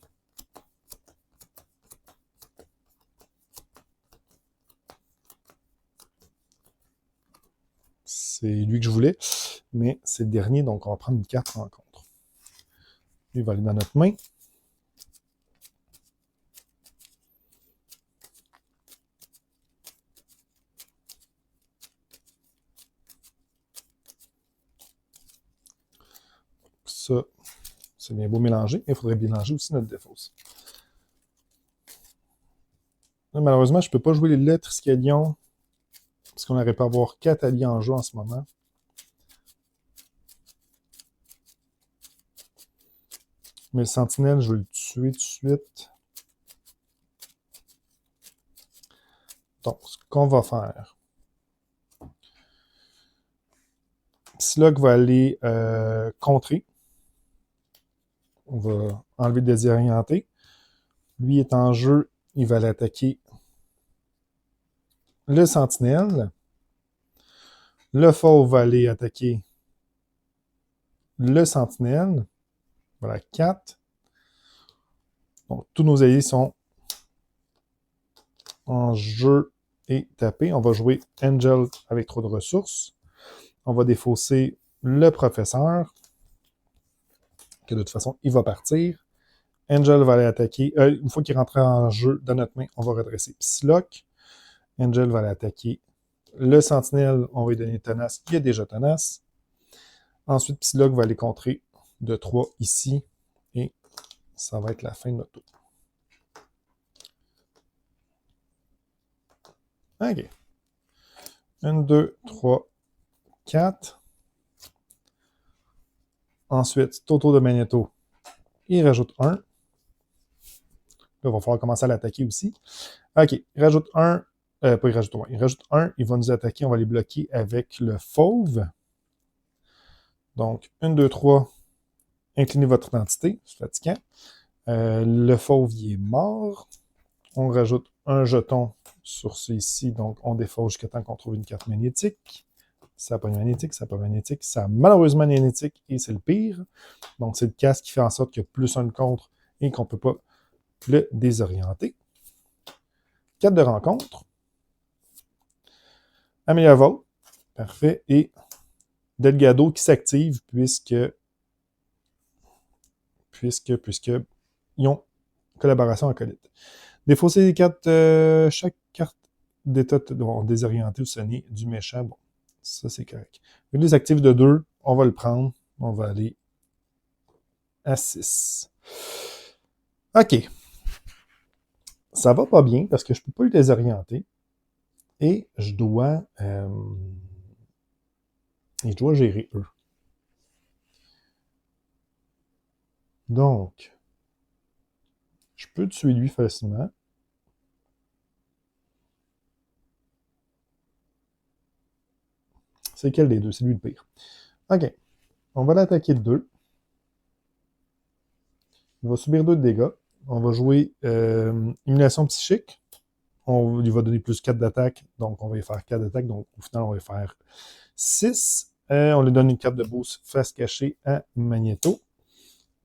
C'est lui que je voulais, mais c'est le dernier, donc on va prendre une carte rencontre. Lui va aller dans notre main. Ça, c'est bien beau mélanger, mais il faudrait mélanger aussi notre défausse. Là, malheureusement, je ne peux pas jouer les Triskelion parce qu'on n'aurait pas à avoir 4 alliés en jeu en ce moment. Mais le sentinelle, je vais le tuer tout de suite. Donc, ce qu'on va faire, Psylocke va aller contrer. On va enlever le désorienté. Lui est en jeu, il va l'attaquer le sentinelle. Le fauve va aller attaquer le sentinelle. Voilà, 4. Donc, tous nos alliés sont en jeu et tapés. On va jouer Angel avec trop de ressources. On va défausser le professeur, que de toute façon, il va partir. Angel va aller attaquer. Une fois qu'il rentre en jeu dans notre main, on va redresser Psylocke. Angel va aller attaquer le sentinelle. On va lui donner tenace. Il y a déjà tenace. Ensuite, Psylocke va aller contrer de 3 ici. Et ça va être la fin de notre tour. OK. 1, 2, 3, 4. Ensuite, Toto de Magneto, il rajoute 1. Là, il va falloir commencer à l'attaquer aussi. OK, il rajoute 1. Pas il rajoute 1. Il rajoute 1. Il va nous attaquer. On va les bloquer avec le fauve. Donc, 1, 2, 3. Inclinez votre identité. C'est fatigant. Le fauve, il est mort. On rajoute un jeton sur celui-ci. Donc, on défausse jusqu'à temps qu'on trouve une carte magnétique. Ça n'a pas de magnétique, ça n'a pas de magnétique. Ça a malheureusement magnétique et c'est le pire. Donc, c'est le casque qui fait en sorte qu'il y a plus un de contre et qu'on ne peut pas le désorienter. 4 de rencontre. Amelia Vogt. Parfait. Et Delgado qui s'active puisque ils ont collaboration acolyte. Défausser les cartes, chaque carte d'état désorienté ou sonné du méchant. Bon, ça c'est correct. Vu les actifs de 2, on va le prendre. On va aller à 6. OK. Ça va pas bien parce que je peux pas le désorienter. Et je dois gérer eux. Donc, je peux tuer lui facilement. C'est lequel des deux? C'est lui le pire. OK. On va l'attaquer de 2. Il va subir 2 de dégâts. On va jouer Émulation psychique. On lui va donner plus 4 d'attaque. Donc, on va y faire 4 d'attaque. Donc, au final, on va y faire 6. On lui donne une carte de boost face cachée à Magneto.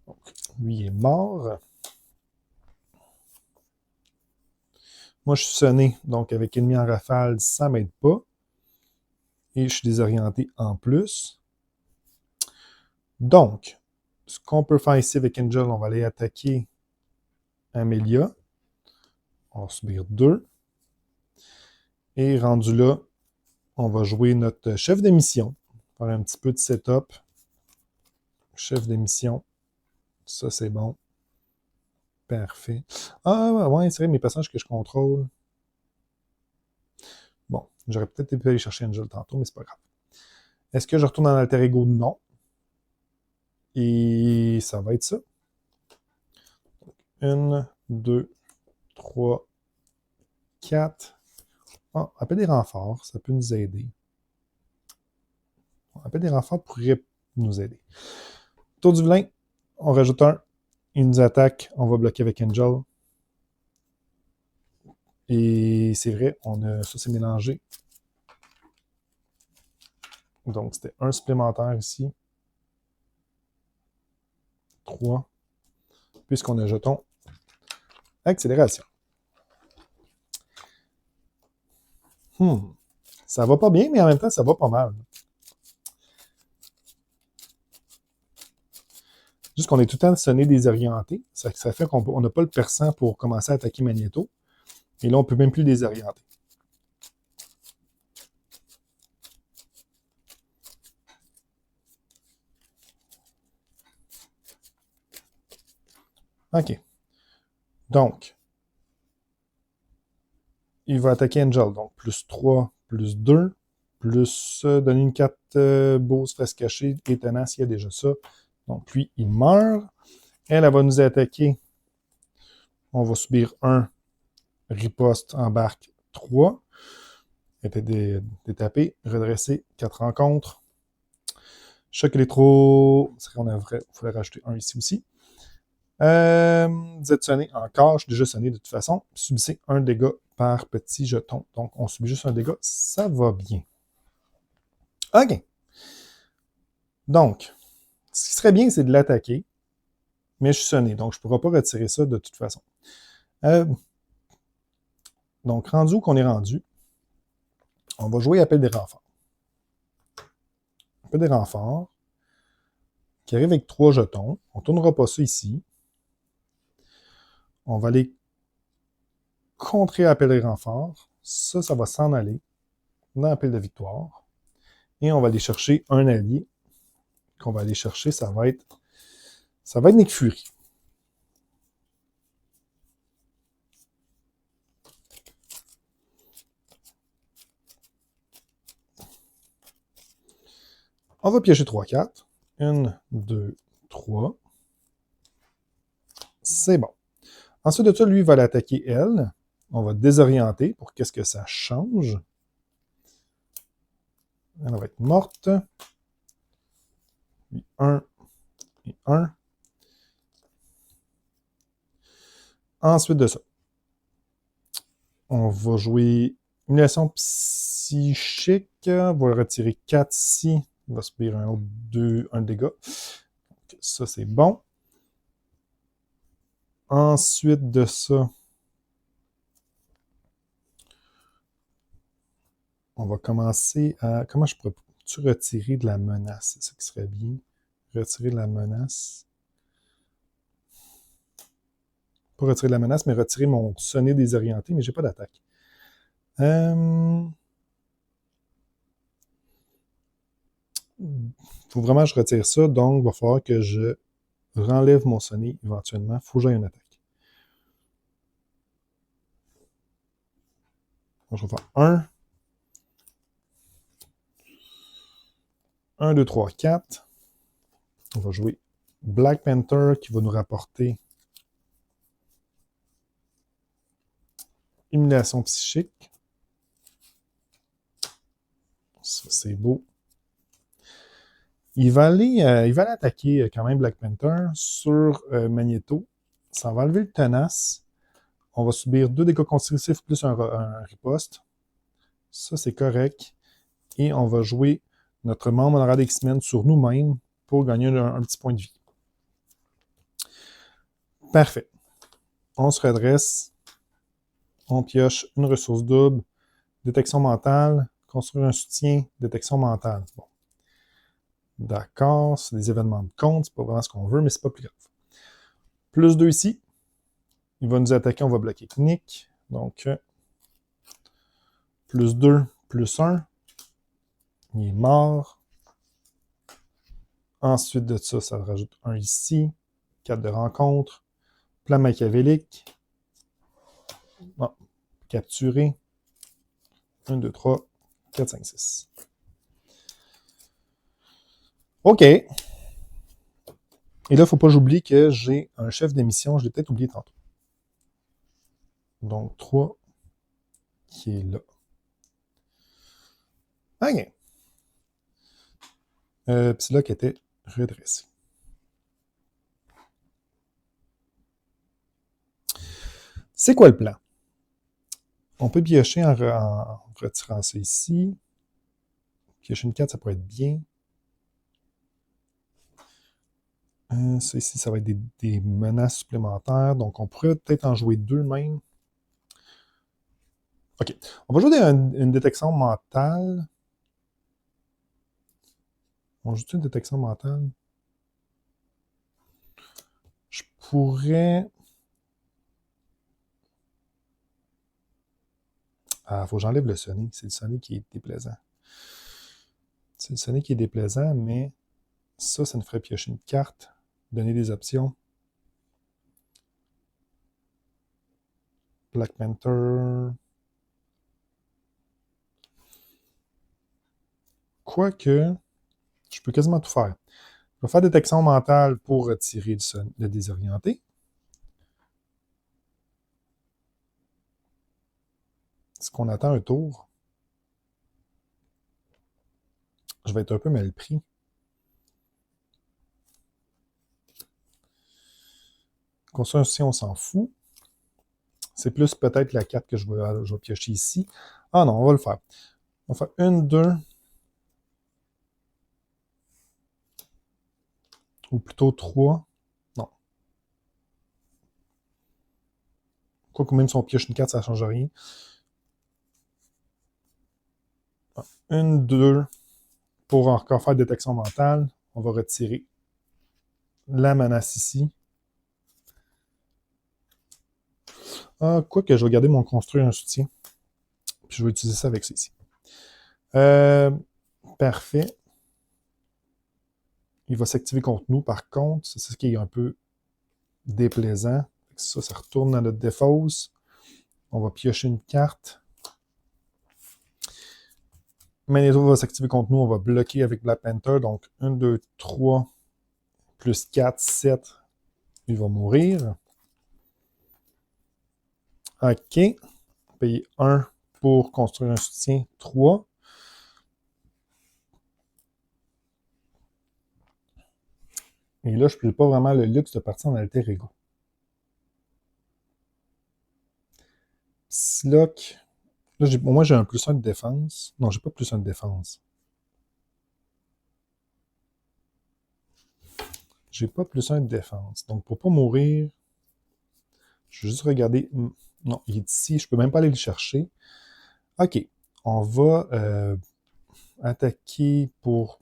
Donc, lui il est mort. Moi, je suis sonné. Donc, avec ennemi en rafale, ça ne m'aide pas. Et je suis désorienté en plus. Donc, ce qu'on peut faire ici avec Angel, on va aller attaquer Amelia. On va subir 2. Et rendu là, on va jouer notre chef d'émission. Faire un petit peu de setup. Chef d'émission. Ça, c'est bon. Parfait. Ah, ouais, c'est vrai, mes passages que je contrôle. Bon, j'aurais peut-être pu aller chercher Angel tantôt, mais c'est pas grave. Est-ce que je retourne dans l'alter ego? Non. Et ça va être ça. 1, 2, 3, 4. Ah, appel des renforts, ça peut nous aider. Appel des renforts pourrait nous aider. Tour du vilain, on rajoute 1. Il nous attaque, on va bloquer avec Angel. Et c'est vrai, ça s'est mélangé. Donc, c'était 1 supplémentaire ici. 3. Puisqu'on a jeton. Accélération. Ça va pas bien, mais en même temps, ça va pas mal. Juste qu'on est tout le temps sonné désorienté. Ça fait qu'on n'a pas le perçant pour commencer à attaquer Magneto. Et là, on ne peut même plus le désorienter. OK. Donc, il va attaquer Angel. Donc, plus 3, plus 2, plus donner une carte Bose, face cachée et tenace, il y a déjà ça. Donc, lui, il meurt. Elle va nous attaquer. On va subir 1. Riposte, embarque 3. Elle était détapée. Redresser 4 rencontres. Choc électro. Il faudrait rajouter 1 ici aussi. Vous êtes sonné encore. Je suis déjà sonné de toute façon. Subissez 1 dégât par petit jeton. Donc, on subit juste 1 dégât. Ça va bien. OK. Donc, ce qui serait bien, c'est de l'attaquer, mais je suis sonné, donc je ne pourrai pas retirer ça de toute façon. Donc, rendu où qu'on est rendu, on va jouer appel des renforts. Appel des renforts, qui arrive avec 3 jetons. On ne tournera pas ça ici. On va aller contrer appel des renforts. Ça va s'en aller dans appel de victoire. Et on va aller chercher un allié qu'on va aller chercher. Ça va être Nick Fury. On va piocher 3 cartes. 1, 2, 3. C'est bon. Ensuite de ça, lui, il va l'attaquer elle. On va désorienter pour qu'est-ce que ça change. Elle va être morte. 1 et 1. Ensuite de ça, on va jouer émulation psychique. On va retirer 4 ici. Il va subir un dégât. Donc, ça, c'est bon. Ensuite de ça, on va commencer à... Comment je pourrais-tu retirer de la menace? C'est ça qui serait bien. Retirer de la menace. Pas retirer de la menace, mais retirer mon sonnet désorienté, mais j'ai pas d'attaque. Faut vraiment que je retire ça, donc il va falloir que je renlève mon sonnet éventuellement. Faut que j'aille une attaque. Donc, je vais faire 1. 1, 2, 3, 4. On va jouer Black Panther qui va nous rapporter émulation psychique. Ça, c'est beau. Il va aller attaquer quand même Black Panther sur Magneto. Ça va enlever le tenace. On va subir 2 dégâts constitutifs plus un riposte. Ça, c'est correct. Et on va jouer notre membre honorable X-Men sur nous-mêmes pour gagner un petit point de vie. Parfait. On se redresse. On pioche une ressource double. Détection mentale. Construire un soutien. Détection mentale. Bon. D'accord, c'est des événements de compte, c'est pas vraiment ce qu'on veut, mais c'est pas plus grave. Plus 2 ici. Il va nous attaquer, on va bloquer Nick. Donc, plus 2, plus 1. Il est mort. Ensuite de ça, ça rajoute 1 ici. 4 de rencontre. Plan machiavélique. Non. Capturé. 1, 2, 3, 4, 5, 6. OK. Et là, il ne faut pas que j'oublie que j'ai un chef d'émission. Je l'ai peut-être oublié tantôt. Donc, 3 qui est là. OK. Psylocke était redressé. C'est quoi le plan? On peut piocher en retirant ça ici. Piocher une carte, ça pourrait être bien. Ça ici, ça va être des menaces supplémentaires. Donc, on pourrait peut-être en jouer 2 même. OK. On va jouer une détection mentale. On joue une détection mentale? Je pourrais... Ah, faut que j'enlève le sonnet. C'est le sonnet qui est déplaisant. C'est le sonnet qui est déplaisant, mais ça nous ferait piocher une carte, donner des options. Black Panther. Quoique, je peux quasiment tout faire. Je vais faire détection mentale pour retirer le désorienté. Est-ce qu'on attend un tour? Je vais être un peu mal pris. Construction, on s'en fout. C'est plus peut-être la carte que je vais piocher ici. Ah non, on va le faire. On va faire 1, 2, Ou plutôt 3. Non. Quoique même si on pioche une carte, ça ne change rien. 1, 2. Pour encore faire détection mentale, on va retirer la menace ici. Quoique je vais garder mon construire un soutien. Puis je vais utiliser ça avec ceci. Parfait. Il va s'activer contre nous, par contre. C'est ce qui est un peu déplaisant. Ça retourne dans notre défausse. On va piocher une carte. Magneto va s'activer contre nous. On va bloquer avec Black Panther. Donc, 1, 2, 3, plus 4, 7. Il va mourir. OK. Payer 1 pour construire un soutien. 3. Et là, je n'ai pas vraiment le luxe de partir en alter ego. Psylocke. Là, moi, j'ai un plus 1 de défense. Non, j'ai pas plus 1 de défense. J'ai pas plus 1 de défense. Donc, pour pas mourir, je vais juste regarder. Non, il est ici. Je peux même pas aller le chercher. OK. On va attaquer pour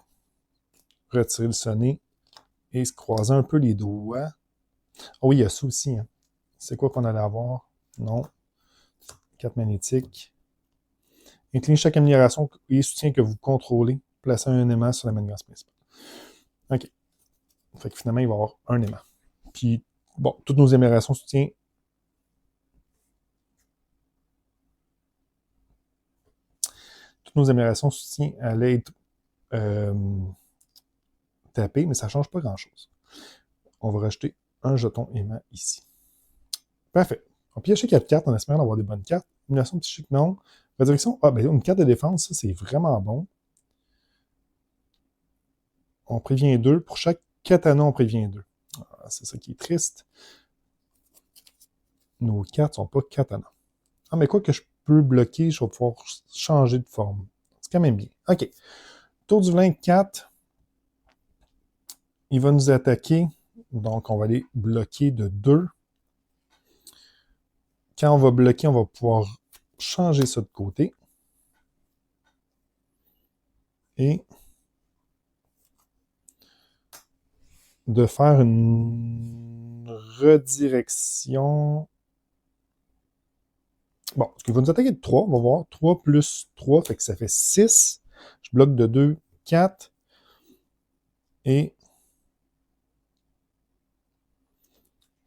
retirer le sonnet et se croiser un peu les doigts. Oh oui, il y a ça aussi. Hein. C'est quoi qu'on allait avoir? Non. Carte magnétique. Inclinez chaque amélioration et soutien que vous contrôlez. Placez un aimant sur la manigance principale. OK. Fait que finalement, il va y avoir un aimant. Puis, bon, toutes nos améliorations soutien. Toutes nos améliorations soutien allaient être tapées, mais ça ne change pas grand-chose. On va rajouter un jeton aimant ici. Parfait. On pioche 4 cartes en espérant avoir des bonnes cartes. Émulation psychique, non. Résurrection, une carte de défense, ça, c'est vraiment bon. On prévient 2. Pour chaque katana, on prévient 2. C'est ça qui est triste. Nos cartes sont pas katana. Ah, mais quoi que je peux bloquer, je vais pouvoir changer de forme. C'est quand même bien. OK. Tour du vilain 4. Il va nous attaquer. Donc, on va aller bloquer de 2. Quand on va bloquer, on va pouvoir changer ça de côté. Et de faire une redirection. Bon, ce qu'il va nous attaquer de 3, on va voir. 3 plus 3, fait que ça fait 6. Je bloque de 2, 4. Et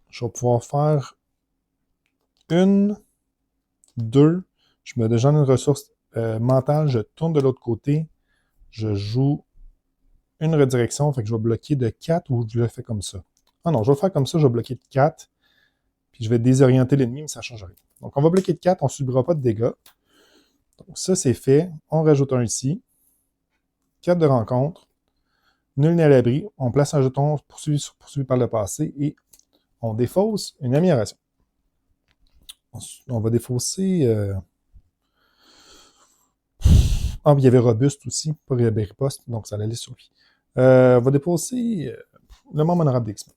je vais pouvoir faire 1, 2. Je me donne une ressource mentale, je tourne de l'autre côté. Je joue une redirection, fait que je vais bloquer de 4 ou je le fais comme ça. Ah non, je vais le faire comme ça, je vais bloquer de 4. Puis je vais désorienter l'ennemi, mais ça ne change rien. Donc, on va bloquer de 4, on ne subira pas de dégâts. Donc, ça, c'est fait. On rajoute un ici. 4 de rencontre. Nul n'est à l'abri. On place un jeton poursuivi par le passé et on défausse une amélioration. On va défausser... Ah, il y avait robuste aussi, pas riposte, donc ça allait sur lui. On va défausser le membre honorable d'X-Men.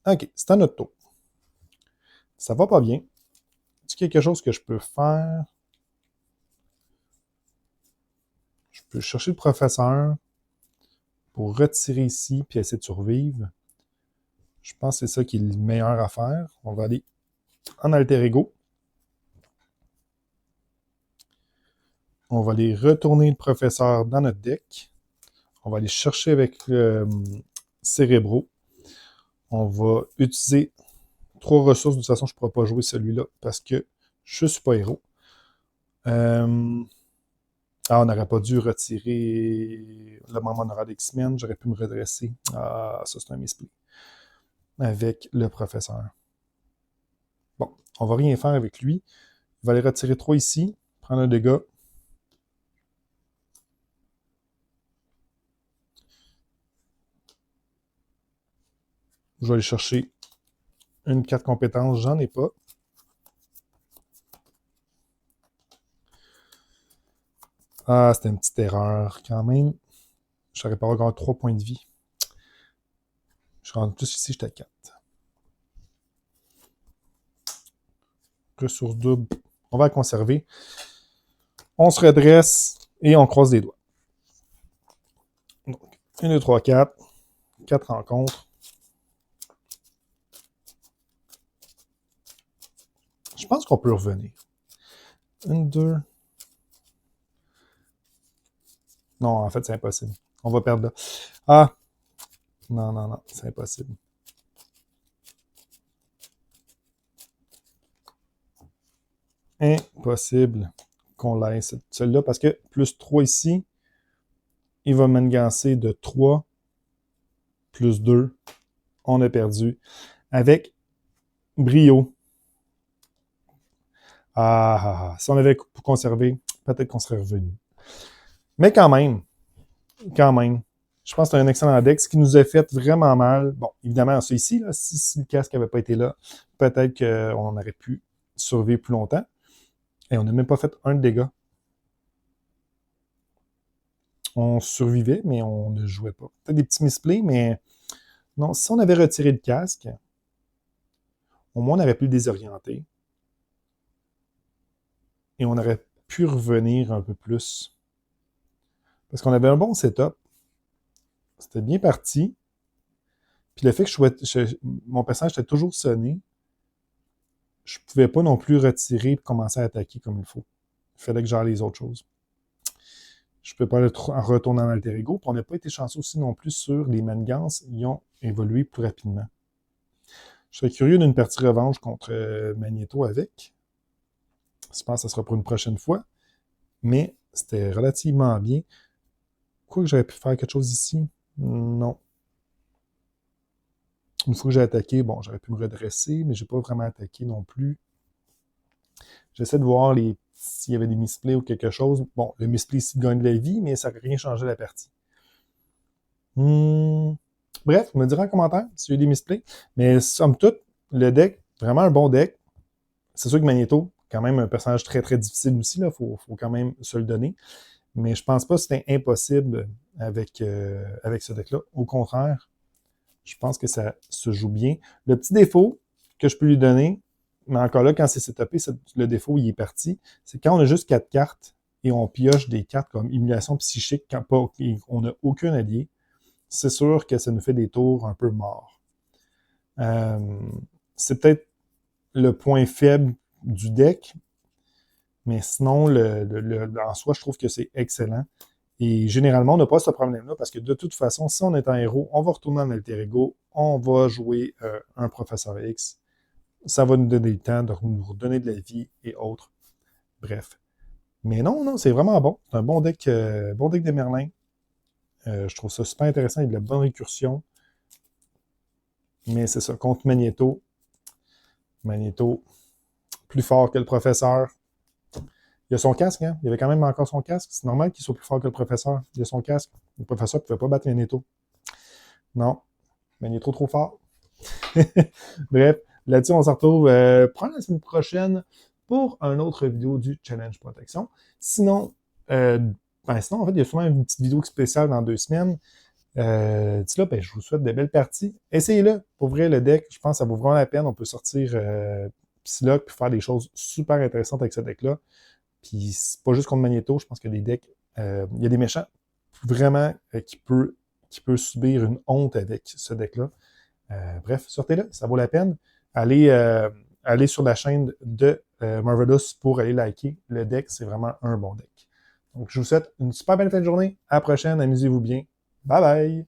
OK, c'est à notre tour. Ça va pas bien. Est-ce qu'il y a quelque chose que je peux faire? Je peux chercher le professeur pour retirer ici puis essayer de survivre. Je pense que c'est ça qui est le meilleur à faire. On va aller en alter ego. On va aller retourner le professeur dans notre deck. On va aller chercher avec Cérébro. On va utiliser 3 ressources. De toute façon, je ne pourrai pas jouer celui-là parce que je ne suis pas héros. On n'aurait pas dû retirer le membre honorable d'X-Men. J'aurais pu me redresser. Ah, ça, c'est un misplay. Avec le professeur. Bon, on va rien faire avec lui. Il va aller retirer 3 ici. Prendre un dégât. Je vais aller chercher une carte compétence. J'en ai pas. Ah, c'était une petite erreur quand même. j'aurais pas encore 3 points de vie. Je rentre plus ici, j'étais à 4. Ressources doubles. On va la conserver. On se redresse et on croise les doigts. Donc, 1, 2, 3, 4. 4 rencontres. Je pense qu'on peut revenir. 1, 2. Non, en fait, c'est impossible. On va perdre là. Ah! Non, non, non, c'est impossible. Impossible qu'on laisse celui-là parce que plus 3 ici, il va manigancer de 3 plus 2. On a perdu. Avec brio. Si on avait conservé, peut-être qu'on serait revenu. Mais quand même, je pense que c'est un excellent deck. Ce qui nous a fait vraiment mal, bon, évidemment, ça ici, là, si le casque n'avait pas été là, peut-être qu'on aurait pu survivre plus longtemps. Et on n'a même pas fait un de dégâts. On survivait, mais on ne jouait pas. Peut-être des petits misplays, mais non, si on avait retiré le casque, au moins on aurait pu le désorienter. Et on aurait pu revenir un peu plus. Parce qu'on avait un bon setup. C'était bien parti. Puis le fait que mon personnage était toujours sonné, je ne pouvais pas non plus retirer et commencer à attaquer comme il faut. Il fallait que j'aille les autres choses. Je ne peux pas retourner en alter ego. Puis on n'a pas été chanceux aussi non plus sur les manigances. Ils ont évolué plus rapidement. Je serais curieux d'une partie revanche contre Magneto avec. Je pense que ce sera pour une prochaine fois. Mais c'était relativement bien. Pourquoi que j'aurais pu faire quelque chose ici? Non. Une fois que j'ai attaqué, bon, j'aurais pu me redresser, mais je n'ai pas vraiment attaqué non plus. J'essaie de voir s'il y avait des misplays ou quelque chose. Bon, le misplay ici gagne de la vie, mais ça n'a rien changé la partie. Bref, vous me direz en commentaire s'il y a des misplays. Mais somme toute, le deck, vraiment un bon deck. C'est sûr que Magneto, quand même un personnage très très difficile aussi, il faut quand même se le donner. Mais je pense pas que c'était impossible avec ce deck-là. Au contraire, je pense que ça se joue bien. Le petit défaut que je peux lui donner, mais encore là, quand c'est setupé, le défaut, il est parti, c'est quand on a juste 4 cartes et on pioche des cartes comme Émulation Psychique, quand on n'a aucun allié, c'est sûr que ça nous fait des tours un peu morts. C'est peut-être le point faible du deck, mais sinon, en soi, je trouve que c'est excellent. Et généralement, on n'a pas ce problème-là parce que de toute façon, si on est un héros, on va retourner en alter ego, on va jouer un professeur X. Ça va nous donner le temps de nous redonner de la vie et autres. Bref. Mais non, c'est vraiment bon. C'est un bon deck de Merlin. Je trouve ça super intéressant. Il y a de la bonne récursion. Mais c'est ça, contre Magneto, plus fort que le professeur. Il a son casque, hein? Il avait quand même encore son casque. C'est normal qu'il soit plus fort que le professeur. Il a son casque. Le professeur ne pouvait pas battre Magneto. Non. Magneto trop fort. Bref, là-dessus, on se retrouve probablement la semaine prochaine pour une autre vidéo du Challenge Protection. Sinon, en fait, il y a sûrement une petite vidéo spéciale dans 2 semaines. D'ici là, je vous souhaite de belles parties. Essayez-le. Pour vrai, le deck, je pense que ça vaut vraiment la peine. On peut sortir Psylocke puis faire des choses super intéressantes avec ce deck-là. Puis c'est pas juste contre Magneto, je pense qu'il y a des decks, il y a des méchants vraiment qui peut subir une honte avec ce deck-là. Bref, sortez-le, ça vaut la peine. Allez sur la chaîne de Marvelous pour aller liker le deck, c'est vraiment un bon deck. Donc je vous souhaite une super belle fin de journée, à la prochaine, amusez-vous bien, bye bye!